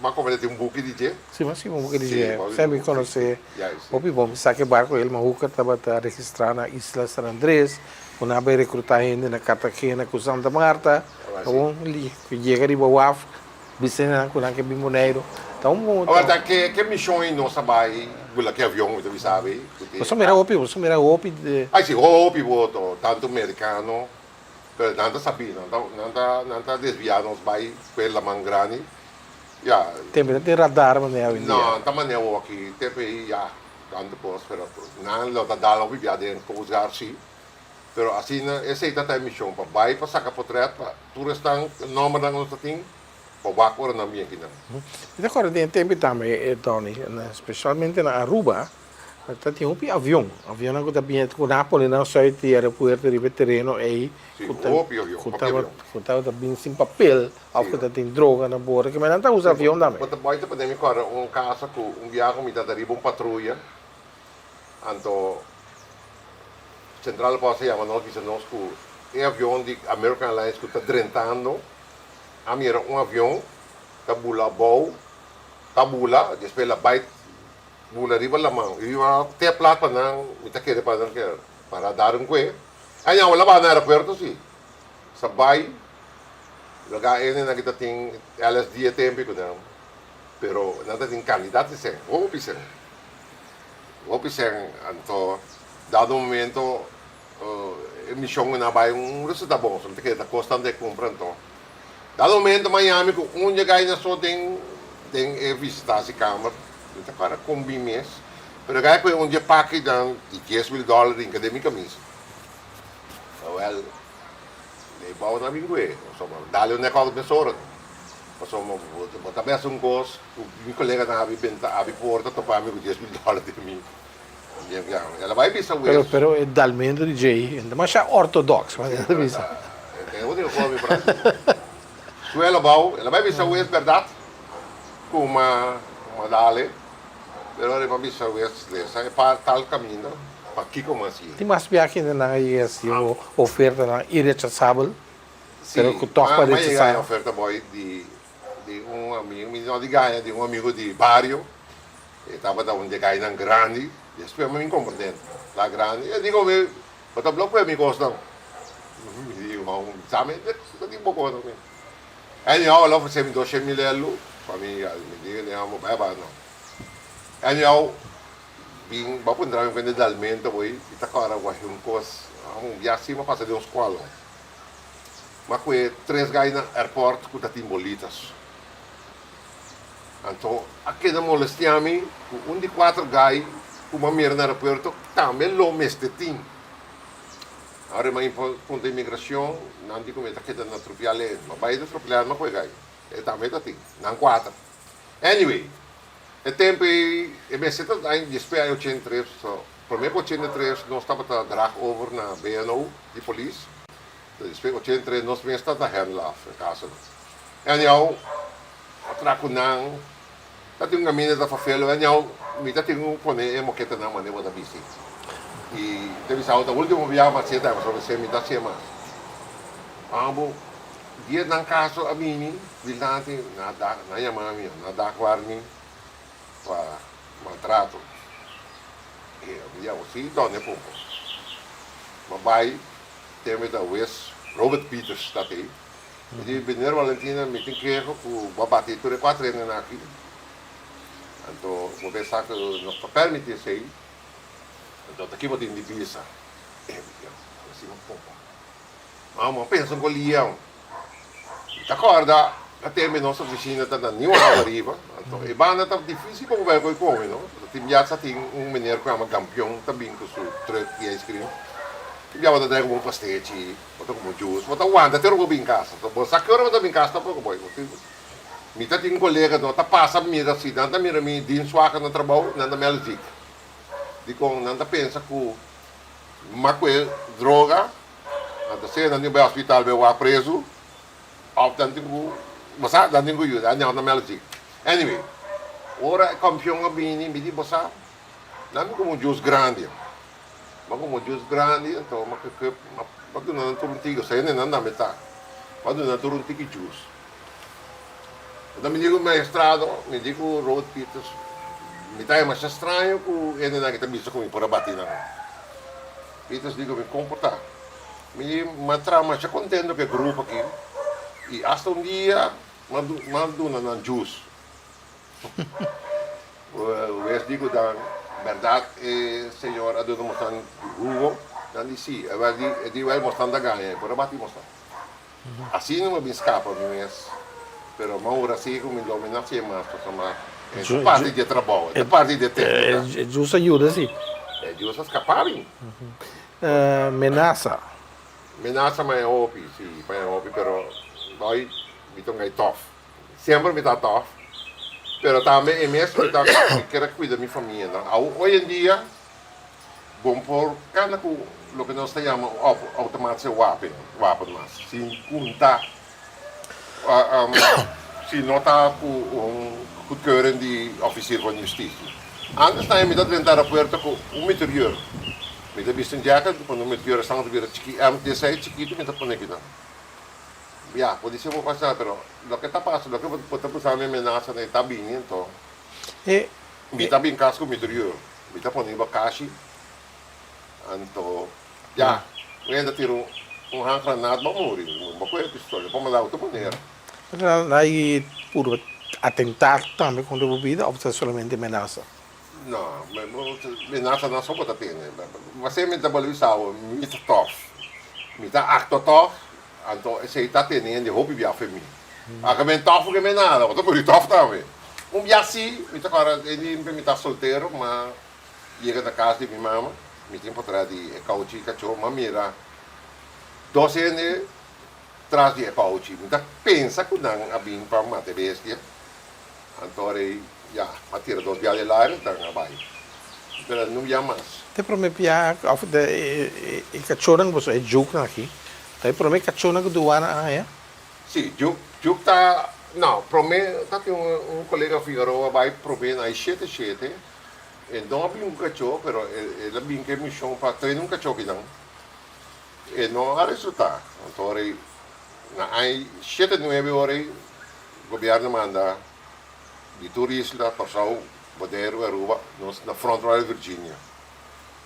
uma conversa de um buque de Jeff. sim, mas sim, um que Sim, dizer, pode- sempre conhecer. Yeah, sim. Opi bom, sabe que barco ele mahuca estava registrado na Isla San Andrés, quando abre recrutar gente na Cartagena com Santa Marta, então ali que chega de Bawaf, Vicena com aquele bimoneiro, então Agora, que missão em nossa baia, gula que avião, você sabe? você mira opi de Aí sim, roupa, voto, tanto americano, pero nada sabia, nada desviado nos baia, pela mangrani. Ja, tem radar mas é não, tá maneiro aqui, teve já, tanto posso, pero não lo da dala o viado em cozinhar sim. Pero assim, essa é a missão, para baia, para sacar portrait, para turistas, nome da nossa tem, para vaco na minha aqui não. E agora tem tempo também, Tony, especialmente na Aruba, tem um avião que também com Nápoles não sai de aeroporto de terreno aí, Sim, avião, que também sem papel, que tem droga na borda, que mas não usa avião também. Mas também tem agora caso que viagem me dá uma patrulha, então central pode ser nós que nós que avião de American Airlines que está drentando, a mira avião, tabula bom, tabula, depois ela vai bula riba lamang, e até plata para não, me tá querendo para dar coe. Aí não, lá na aeroporto sim, sabay, lugar ele na kita tem LSD tempo que não, pero nada tem candidato sem, ou pisang, então dado momento missão na vai resultado bom, só que está constante comprando. Dado momento Miami que onde ganha só tem visitar essa câmara. Então, cara, combi mês. Pero gaya ko yung package ng $10,000 em cada minha camisa. Well, ibaw na mingo eh. So, dali yung nekao ng sora. So, matabes yung kos, yung kolega na abi porta, to pa amigo $10,000 de mim. Ela vai bisa West. Pero é dalmento de Jay, mas é ortodoxo, mas é bisa. Eu digo como para. So, ela vai bisa West, verdade? Com uma dale. Pero rin mabisa West dessa é para tal caminho, para aqui como assim. Tem mais viagem na assim, oferta na irrechazável. Pero que toca para rechazar. Mas oferta boy de amigo, me não de ganha de amigo de barrio. Estava da onde ganha grande, e espero me compreender. La grande, eu digo me, bota bloco me gosta. Me digo, sabe, eu digo pouco também. Aí eu lá ofereci $2,000 para mim, me diga, não, baba não. Anyhow, bing bapun drama yung dalmento boy, ita ka ara yung kos, ang yasi mapasa de uns qualo. Makwe 3 guys na airport com tatim bolitas. Então, aqui na molestiami, de 4 guys com uma mira no aeroporto, também lo mestetim. Agora, mas ponto de imigração, não digo que está na tropiale, mas vai do tropiale, mas foi guys. É também tatim, não 4. Anyway, o tempo é bem cedo, depois em 83, para mim 83 nós estávamos a drag over na BNO de polícia. Depois em 83 nós também estávamos a handlaf, em casa. Anyhow, atraco não, tá tem um caminho da favela, anyhow, me tá tem um pone moqueta na maneira da bici. E teve saúde, o último viagem mas cedo, mas você me dá cema. Amo, dia na casa a mim, vilante, nada, na yamami, nada quarni. Para maltrato. E eu sim, dona pouco. Mas vai ter da West Robert Peters está aí. E Bener Valentina me tem que com babati por 4 anos aqui. Então, vou pensar que nos permite isso aí. Então, aqui vou ter de visa. Assim um pouco. Mas pensa com o leão. Acorda, até a nossa oficina está na New Arriba. Então, e banda está difícil para ver com o não? Tem já tem menino que é um campeão também com o seu truck e ice cream. E já vai dar um pastete, botar como juice, botar o anda, ter o em casa. Então, você que hora vai dar em casa, tá pouco bom. Me tem um colega, não, tá passa me da cidade, tá mira me din suaca no trabalho, nada me alzica. Di kung nanda pensa ku makwe droga, anta se nandi ba hospital be wa preso, of tanti ku basa danti ku yun, anya na melody. Anyway, ora campião a bini, me di basa, nami como juice grande. Mas como juice grande, então mas tu não turun tigo, sai nem nanda metade. Mas tu não turun tigo juice. Então me digo maestrado, me digo Road Peters, me tá mais estranho que ele não está visto comigo por bater na. Peters digo me comportar. Me matra mas já contento que grupo aqui. E hasta um dia mando na juice. O ex digo da verdade, senhor, a dona mostrando Hugo, dan disse, é de vai mostrando a ganha, por bater mostrando. Assim não me escapa, mas pero ma assim como me domina se mais para é parte de trabalho, é parte de técnica. É justo ajuda, sim. É justo escapar. Menaça. Menaça mas é óbvio, sim, mas é óbvio, pero nós me tornei tough. Sempre me tá tough. Pero também é mesmo que eu quero cuidar da minha família. Hoje em dia, bom por cada o que nós chamamos automático wapen, mas se contar, se não está com goedkeuring de officier van justitie. Antes na je dat tentar aperto com meteor. Me da visto jacket, quando o meteor está no vira chiqui, desse aí chiquito me tá pondo aqui não. Ya, pode ser passar, pero lo que está passando, lo que pode passar me ameaça na está bem, então. Me está bem casco meteor. Me está pondo bakashi. Então, ya, eu ainda tiro hand granada para morrer, uma coisa pistola, para mandar outra maneira. Aí, por atentar também contra a bebida, ou você somente ameaça? Não, ameaça não só para ter, né? Você me trabalha me está tough, me está acto tough, então você está tendo hobby via família. A que me tough que me nada, eu estou por tough também. Dia assim, me está agora ele me está solteiro, mas chega da casa de minha mãe, me tem para trás de cauchi cachorro, mas mira, 12 anos atrás de cauchi, me está pensa que não há bem para matar bestia. Então, ja, matira 2 jaar later, dan vai. Pero não ia mais. Te prometo of de cachorro você é jogo aqui. Te prometo cachorro que doana ah é? Sim, jogo tá, não, prometo tá tem colega Figueroa vai prometer aí 7. E não há cachorro, pero ele bem que me chama para treinar cachorro não. E não há resultado. Então, na aí 7, 9 horas, o governo manda de turista passou Bodeiro Aruba na fronteira de Virgínia.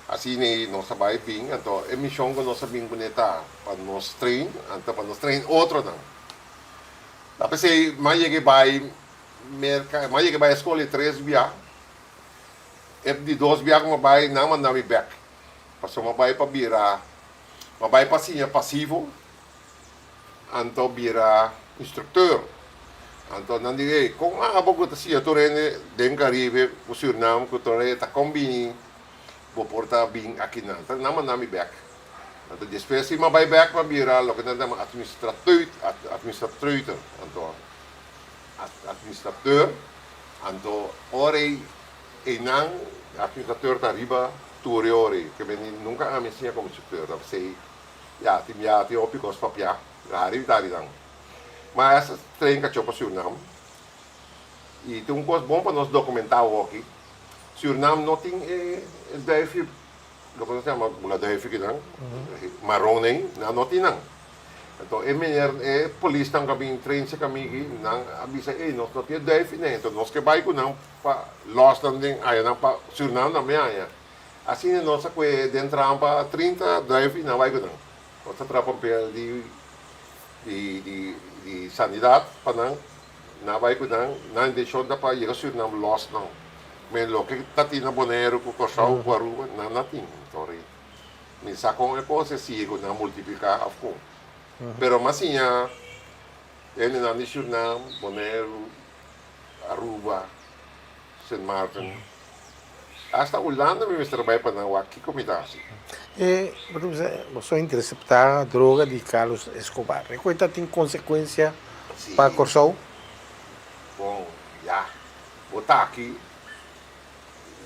Assim nós vai bem, então a missão que nós bem bonita para nós treinar, então para nós treinar outro não. Depois mais que vai mais que vai escola 3 via, é de 2 via que vai não mandar me back, passou uma vai para virar, uma vai para sim passivo, então virar instrutor. Então, não digo, com a boca da cia, tu rende den Caribe, o Suriname, que tu rende, tá combini, vou portar bem aqui não, então não mandar me back. Então, depois se me vai back, vai virar, o que nós chamamos administrateur, então, ora e não, administrateur tá riba, tu ore, que nunca a me ensina como instrutor, sei, já, tem ópicos papia, arriba não. Mas essa trem que eu para o Suriname, e tem coisa bom para nós documentar aqui. Suriname não tem DF, o que nós chamamos de DF que não, marrom nem, não tem não. Então, é polícia que vem treinar se comigo, não avisa, nós não temos DF nem, então nós que vai com não para los também, aí não para Suriname também aí. Assim nós que dentro para 30 DF não vai com não. Nós trabalhamos de sanidade para não vai cuidar, não deixou da para ir ao Suriname los não. Mas o que está tendo Bonaire, com o Corsal, com a Aruba, não tem. Então, me sacou uma coisa assim, não multiplicar, of course. Pero mas assim, ele não é Suriname, Bonaire, Aruba, Saint Martin. Hasta Holanda me trabalha para não aqui como está assim. Você interceptar a droga de Carlos Escobar. Recuerda tem consequência para Corsal? Bom, já. Botar aqui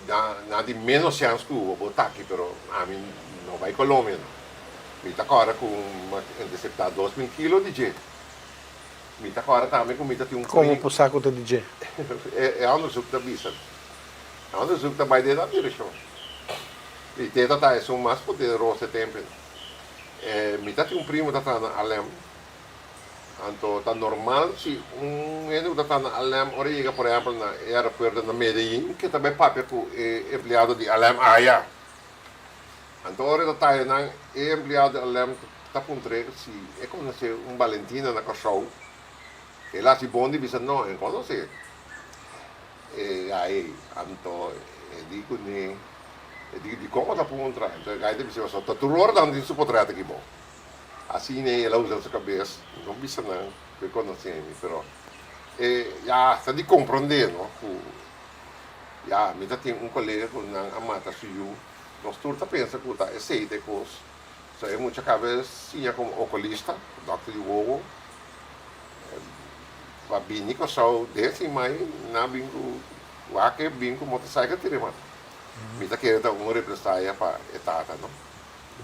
na di menos chance que o botar aqui, pero a mim não vai Colômbia. Me tá agora com uma interceptar 2.000 quilos de jeito. Me tá agora também com tem um Como po saco to DJ? é onderzoek da bisa. Onderzoek da bij de dat direction. E teta tá é um mais poderoso tempo. Me tá tem um primo da tá na Alem. Anto tá normal se eno da tá na Alem, ora chega por exemplo na aeroporto na Medellín, que também papo com empregado de Alem Aya. Anto ora da tá na empregado de Alem tá puntre se é como se Valentina na Cachau. E lá si bondi bisa no, quando se aí anto dico ne di como da puntra, então aí deve ser só tá tudo ordem de su potrete aqui bom. Assim né, ela usa essa cabeça, não bisa não, que conhecemos, pero já está de compreender, não? Já, me tem um colega com não amata suyu, nós turta pensa que tá esse de coisa, só é muita cabeça, como oculista, Dr. Iwowo. Va bini ko so desi mai na bingo wake bingo motorcycle tirima. Mita que era um represalia para etata, no?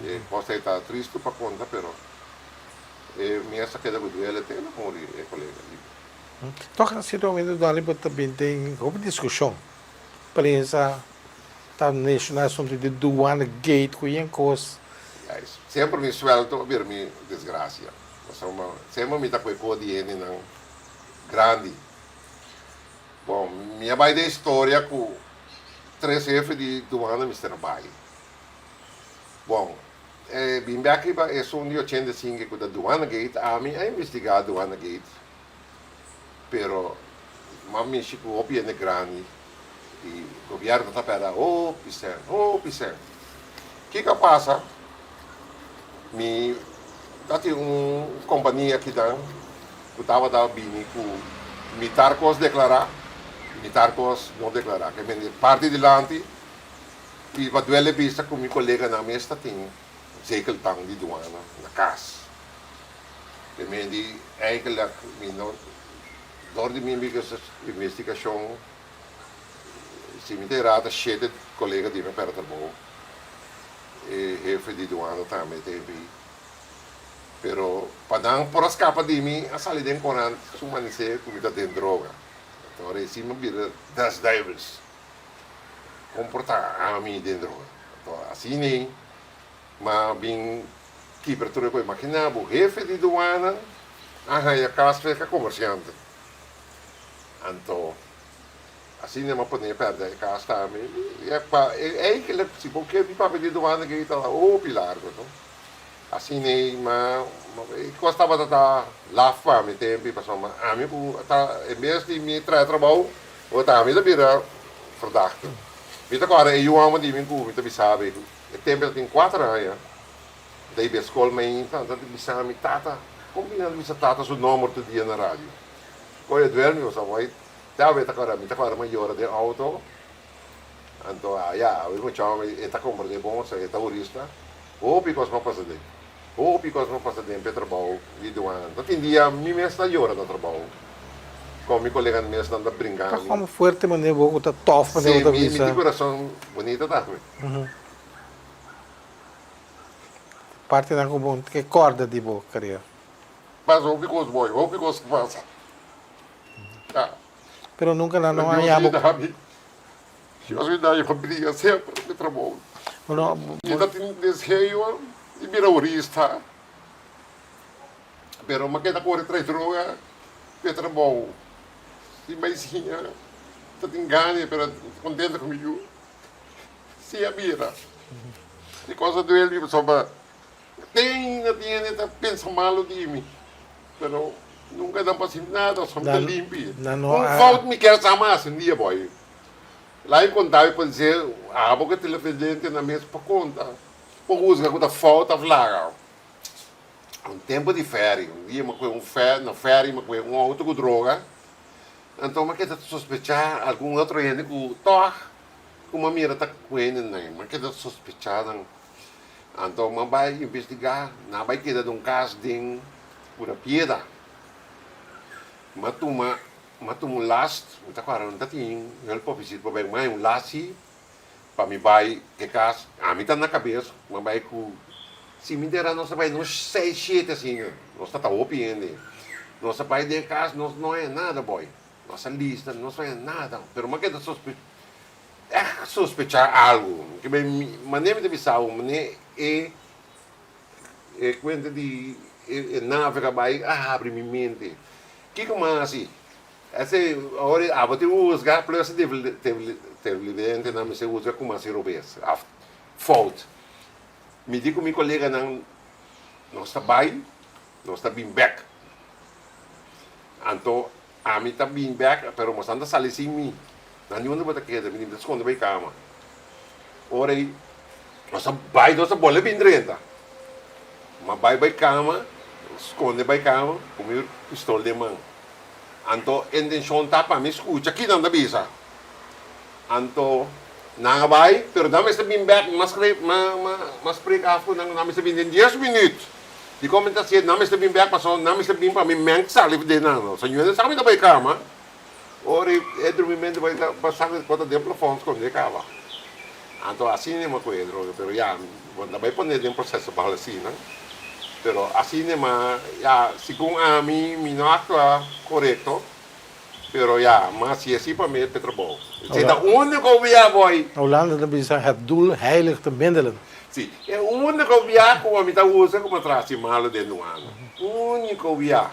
E cosa está triste para conta, pero minha saqueda do ele tem na mori e colega ali. Toca se do menos do ali para também tem uma discussão. Prensa tá nacional assunto de Duana Gate com em coisa. Sempre me suelto ver mi desgraça. Sempre me tá com codiene não grande. Bom, minha vai da história com 3 chefes de Duana Mr. Bay. Bom, bem aqui é um de 85 com a Duana Gate, a mim a investigar a Duana Gate. Pero, mami chico opinião grande e o governo está pera, pisando. Que passa? Me tem uma companhia que dá estava da bini com militar cos declarar, militar cos não declarar, que vem parte de lante e para duele vista com meu colega na mesa tem zeker tang de Duana na casa. Que vem de eigenlijk não door de minha investigação se me terá cheio colega de meu perto bom e jefe de Duana também teve. Pero padang por escapa de mim a sair de encontrar sumanise comida de droga. Então reci me vira das divers comportar a mim de droga. Então assim nem mas bem que perturba com máquina o jefe de Duana a casa fica comerciante. Então assim nem me pode perder a casa também. É que ele se porque de papel de Duana que está o pilar, não? Assim nem mas gostava de estar lá fora me tempo passou mas a mim tá em vez de me trabalho ou tá me da vira verdachte me tá agora eu amo de mim com me tá sabe o tempo tem 4 anos daí a escola me então me sabe me tata combinando me tata o número do dia na rádio quando eu dormi eu só vai tá me tá agora maior de auto então eu vou chamar está compra de bom sai taurista ou because não passa de ou because não passa de trabalho de Duana então tem dia me mesmo llora no trabalho com meu colega mesmo anda brincando Tá como forte maneira vou tá tough maneira outra sim visa. meu coração bonita tá Parte da como que corda de boa queria. mas ou because passa Pero nunca lá não há há abo. eu idade família sempre de trabalho Não, e tá tem desejo de miraurista pero uma que tá corre três droga de trabalho se mais sim tá tem ganho pero contente comigo se a mira e coisa do ele só tem tá pensa mal de mim pero nunca dá para nada só me limpo falta me quer chamar um dia boy lá em contar pode dizer a boca televidente na mesa para conta por usa com a falta flaga tempo de férias dia uma coisa na férias uma coisa outro com droga então mas que tá sospechar algum outro gente com toa com uma mira tá com ele né mas que tá sospechado então mas vai investigar não vai quedar de caso de pura piedade mas tu last, tá claro, não tá tinha, ele pode dizer para bem mais last para me vai que casa, a mim tá na cabeça, mas vai com se me der a nossa vai nos 6, 7 assim, nós tá opiando. Nossa pai de casa não é nada, boy. Nossa lista não é nada, pero mas que sospechar algo, que maneira de visão, maneira é quando de navega vai abre minha mente. Que como assim? Esse agora a botar os gás plus teve evidente na me se usa como assim robes. Fault. Me digo meu colega não está bem, não está bem back. Então a mim está bem back, pero mas anda sali sem mim. Não nenhuma bota que me diz quando vai cama. Ora aí, nossa bola bem drenta. Mas vai cama, esconde vai cama, com meu pistola de mão. Então, a intenção tá para me escutar aqui não da bisa. Então, não vai, pero não me está bem back, mas precavo não me está bem em 10 minutos. De comentação, não me está bem back, mas não me está bem para mim, men sali de não. Senhor, sabe da vai cama? Ora, é dormimento vai passar de conta de plafond quando ele cava. Então, assim é uma coisa, pero já, vai pôr em processo para assim, né? Pero assim é uma, já, segundo a mim não atua correto, pero já, mas se assim para mim é petrobol. É da única via, boy. Holanda dan bisa het doel heilig te bindelen. Sim, é a única via que a mim usa como atrás de malo de ano. Única via.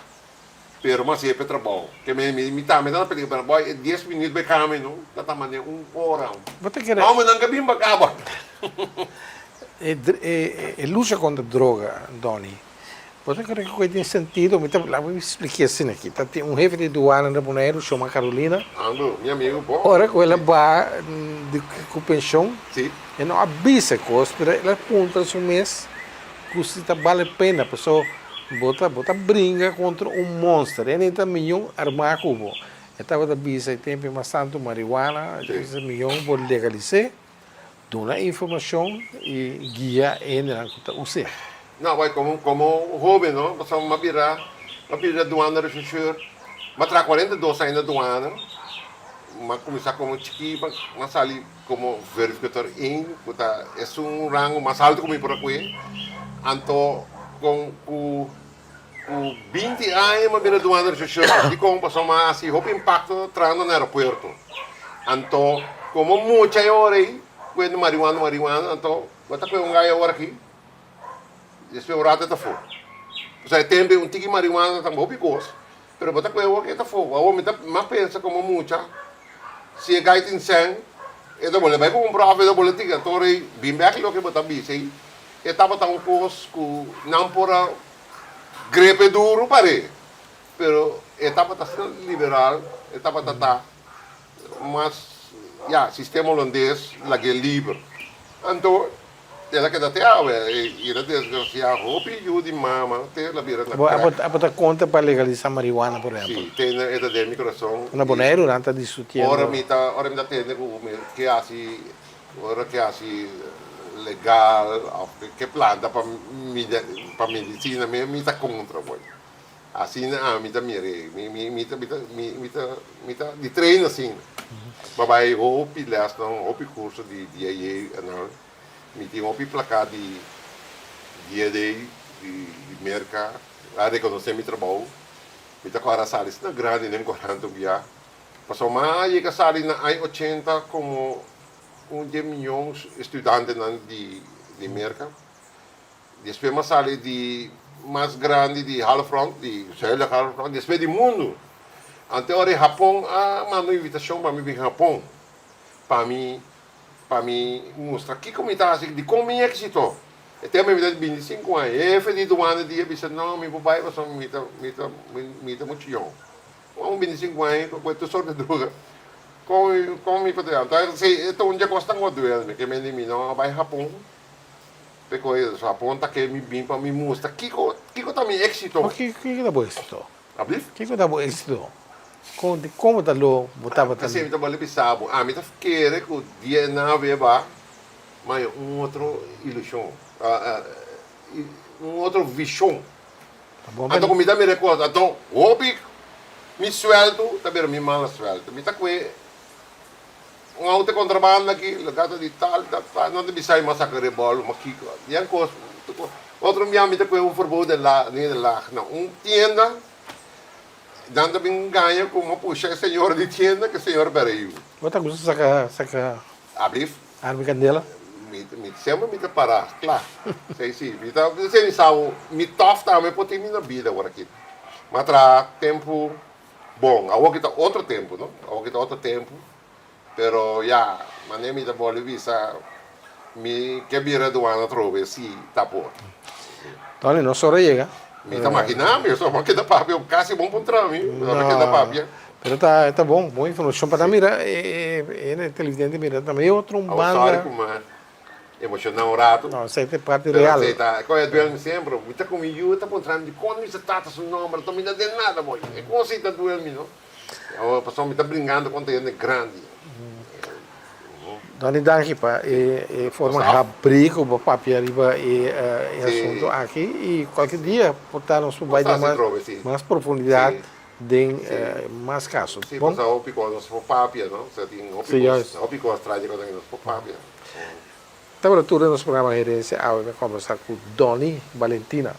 Pero mas é petrobol. Que me tá pedindo, boy, 10 minutos vai caminho, tá maneira hora. Wat ik er... Não, mas não cabim bacaba. Lucha contra droga, Donny. Você quer que tem sentido? Lá me expliquei assim aqui. Tem jefe de aduana na Bonaire, chama Carolina. Meu amigo, bom. Ora, com ela vai com pensão. Sim. E não avisa coisa, mas ela aponta no mês que se vale a pena. A pessoa bota brinca contra monstro. E nem também armar cubo. Estava da bisa e tem bastante marihuana, esse milhão por legalizar. Dona informação e guia ainda que usa. Não, vai como jovem, não? Você vai virar aduana regisseur. Mas tra 42 anos aduana, mas começar como chiquito, mas ali como verificador in, é rango mais alto como por aqui. Então, com 20 anos, mas virar aduana regisseur, e como passou mais assim, o impacto trando no aeroporto. Então, como muita hora aí, quando marihuana, então, bota com gaia agora aqui. Esse é o rato da fogo. Você tem tique marihuana também picos, pero bota com o que tá fogo. O homem tá mais pensa como muita. Se é gaia tem sangue, então vou levar com prova da boletim, então bem bem lo que bota bicho aí. Etapa tá coisa que não pora grepe duro pare. Pero etapa tá liberal, etapa tá mas já sistema holandês la que livre. Então ela que até e ela desgraciada roupa e o de mama ter la vira na cara. A conta para legalizar marihuana, por exemplo. Sim, tem essa de meu coração. Na Bonaire durante a discussão. Ora me tá tendo que assim, ora que assim legal, que planta para medicina, me tá contra, boy. Assim, me tá de treino assim. Babai hopi les não hopi curso de anal me tem hopi placa de merca a reconhecer meu trabalho me tá agora sali na grande nem 40 via passou mais e que sali na 80 como 1 milhão estudantes de merca depois mais sali de mais grande de Halfront de Célia Halfront depois do mundo. Até hora em Japão, mandou invitação para mim vir Japão, para mim mostrar que como está assim, de como é êxito. Até me de 25 anos, é feliz do ano dia, disse não, meu pai vai só me tá muito jovem. Com 25 anos, com toda sorte de droga, com me patrão. Então, então um dia gosta muito dele, que me diz não, vai Japão. Porque o Japão tá que me vem para me mostrar que tá me êxito. O que dá bom êxito? Abrir? Que dá bom êxito? Como tá lo botava também? Assim, então vale pensar, me tá querendo que o dia não vai, mas outro ilusão, outro visão. Tá bom, então comida me recorda, então hobby me suelto, também me mal suelto, me tá com um auto contrabando aqui, legado de tal, não deve sair mais a rebolo, mas que e coisa. Outro minha amiga com um verbode lá, nem lá, não, tienda, dando bem ganha com uma puxa senhor de tienda que senhor bereio. Bota gusto saka Abrir, armi candela. me sempre me parar, claro. Sei sim, me tá, você sabe, me tofta, me pode ter na vida agora aqui. Mas tra tempo bom, agora que tá outro tempo, não? Agora que tá outro tempo. Pero ya, mané mi da Bolivia, mi que vira do ano trove, si tapo. Tony, não só llega. Mi tá maquinando, só que da papia, quase bom para mim, que da papia. Pero tá bom, boa informação para mira, inteligente mira, também outro Sorry, banda. como emocional rato. Não, essa é parte real. Tá, qual é duelo sempre, me tá comigo, tá contando de quando me trata seu nome, não me dá de nada, boy. É como se tá duelo me, não? A pessoa me tá brincando com ele grande. Doni daqui para forma abrigo para papel riba assunto aqui e qualquer dia portar nos vai dar mais profundidade de mais casos. Sim, mas o pico nos papel, não? Você tem o pico atrás de quando nos papel. Estamos na altura do nosso programa Gerência, ao conversar com Doni Valentina.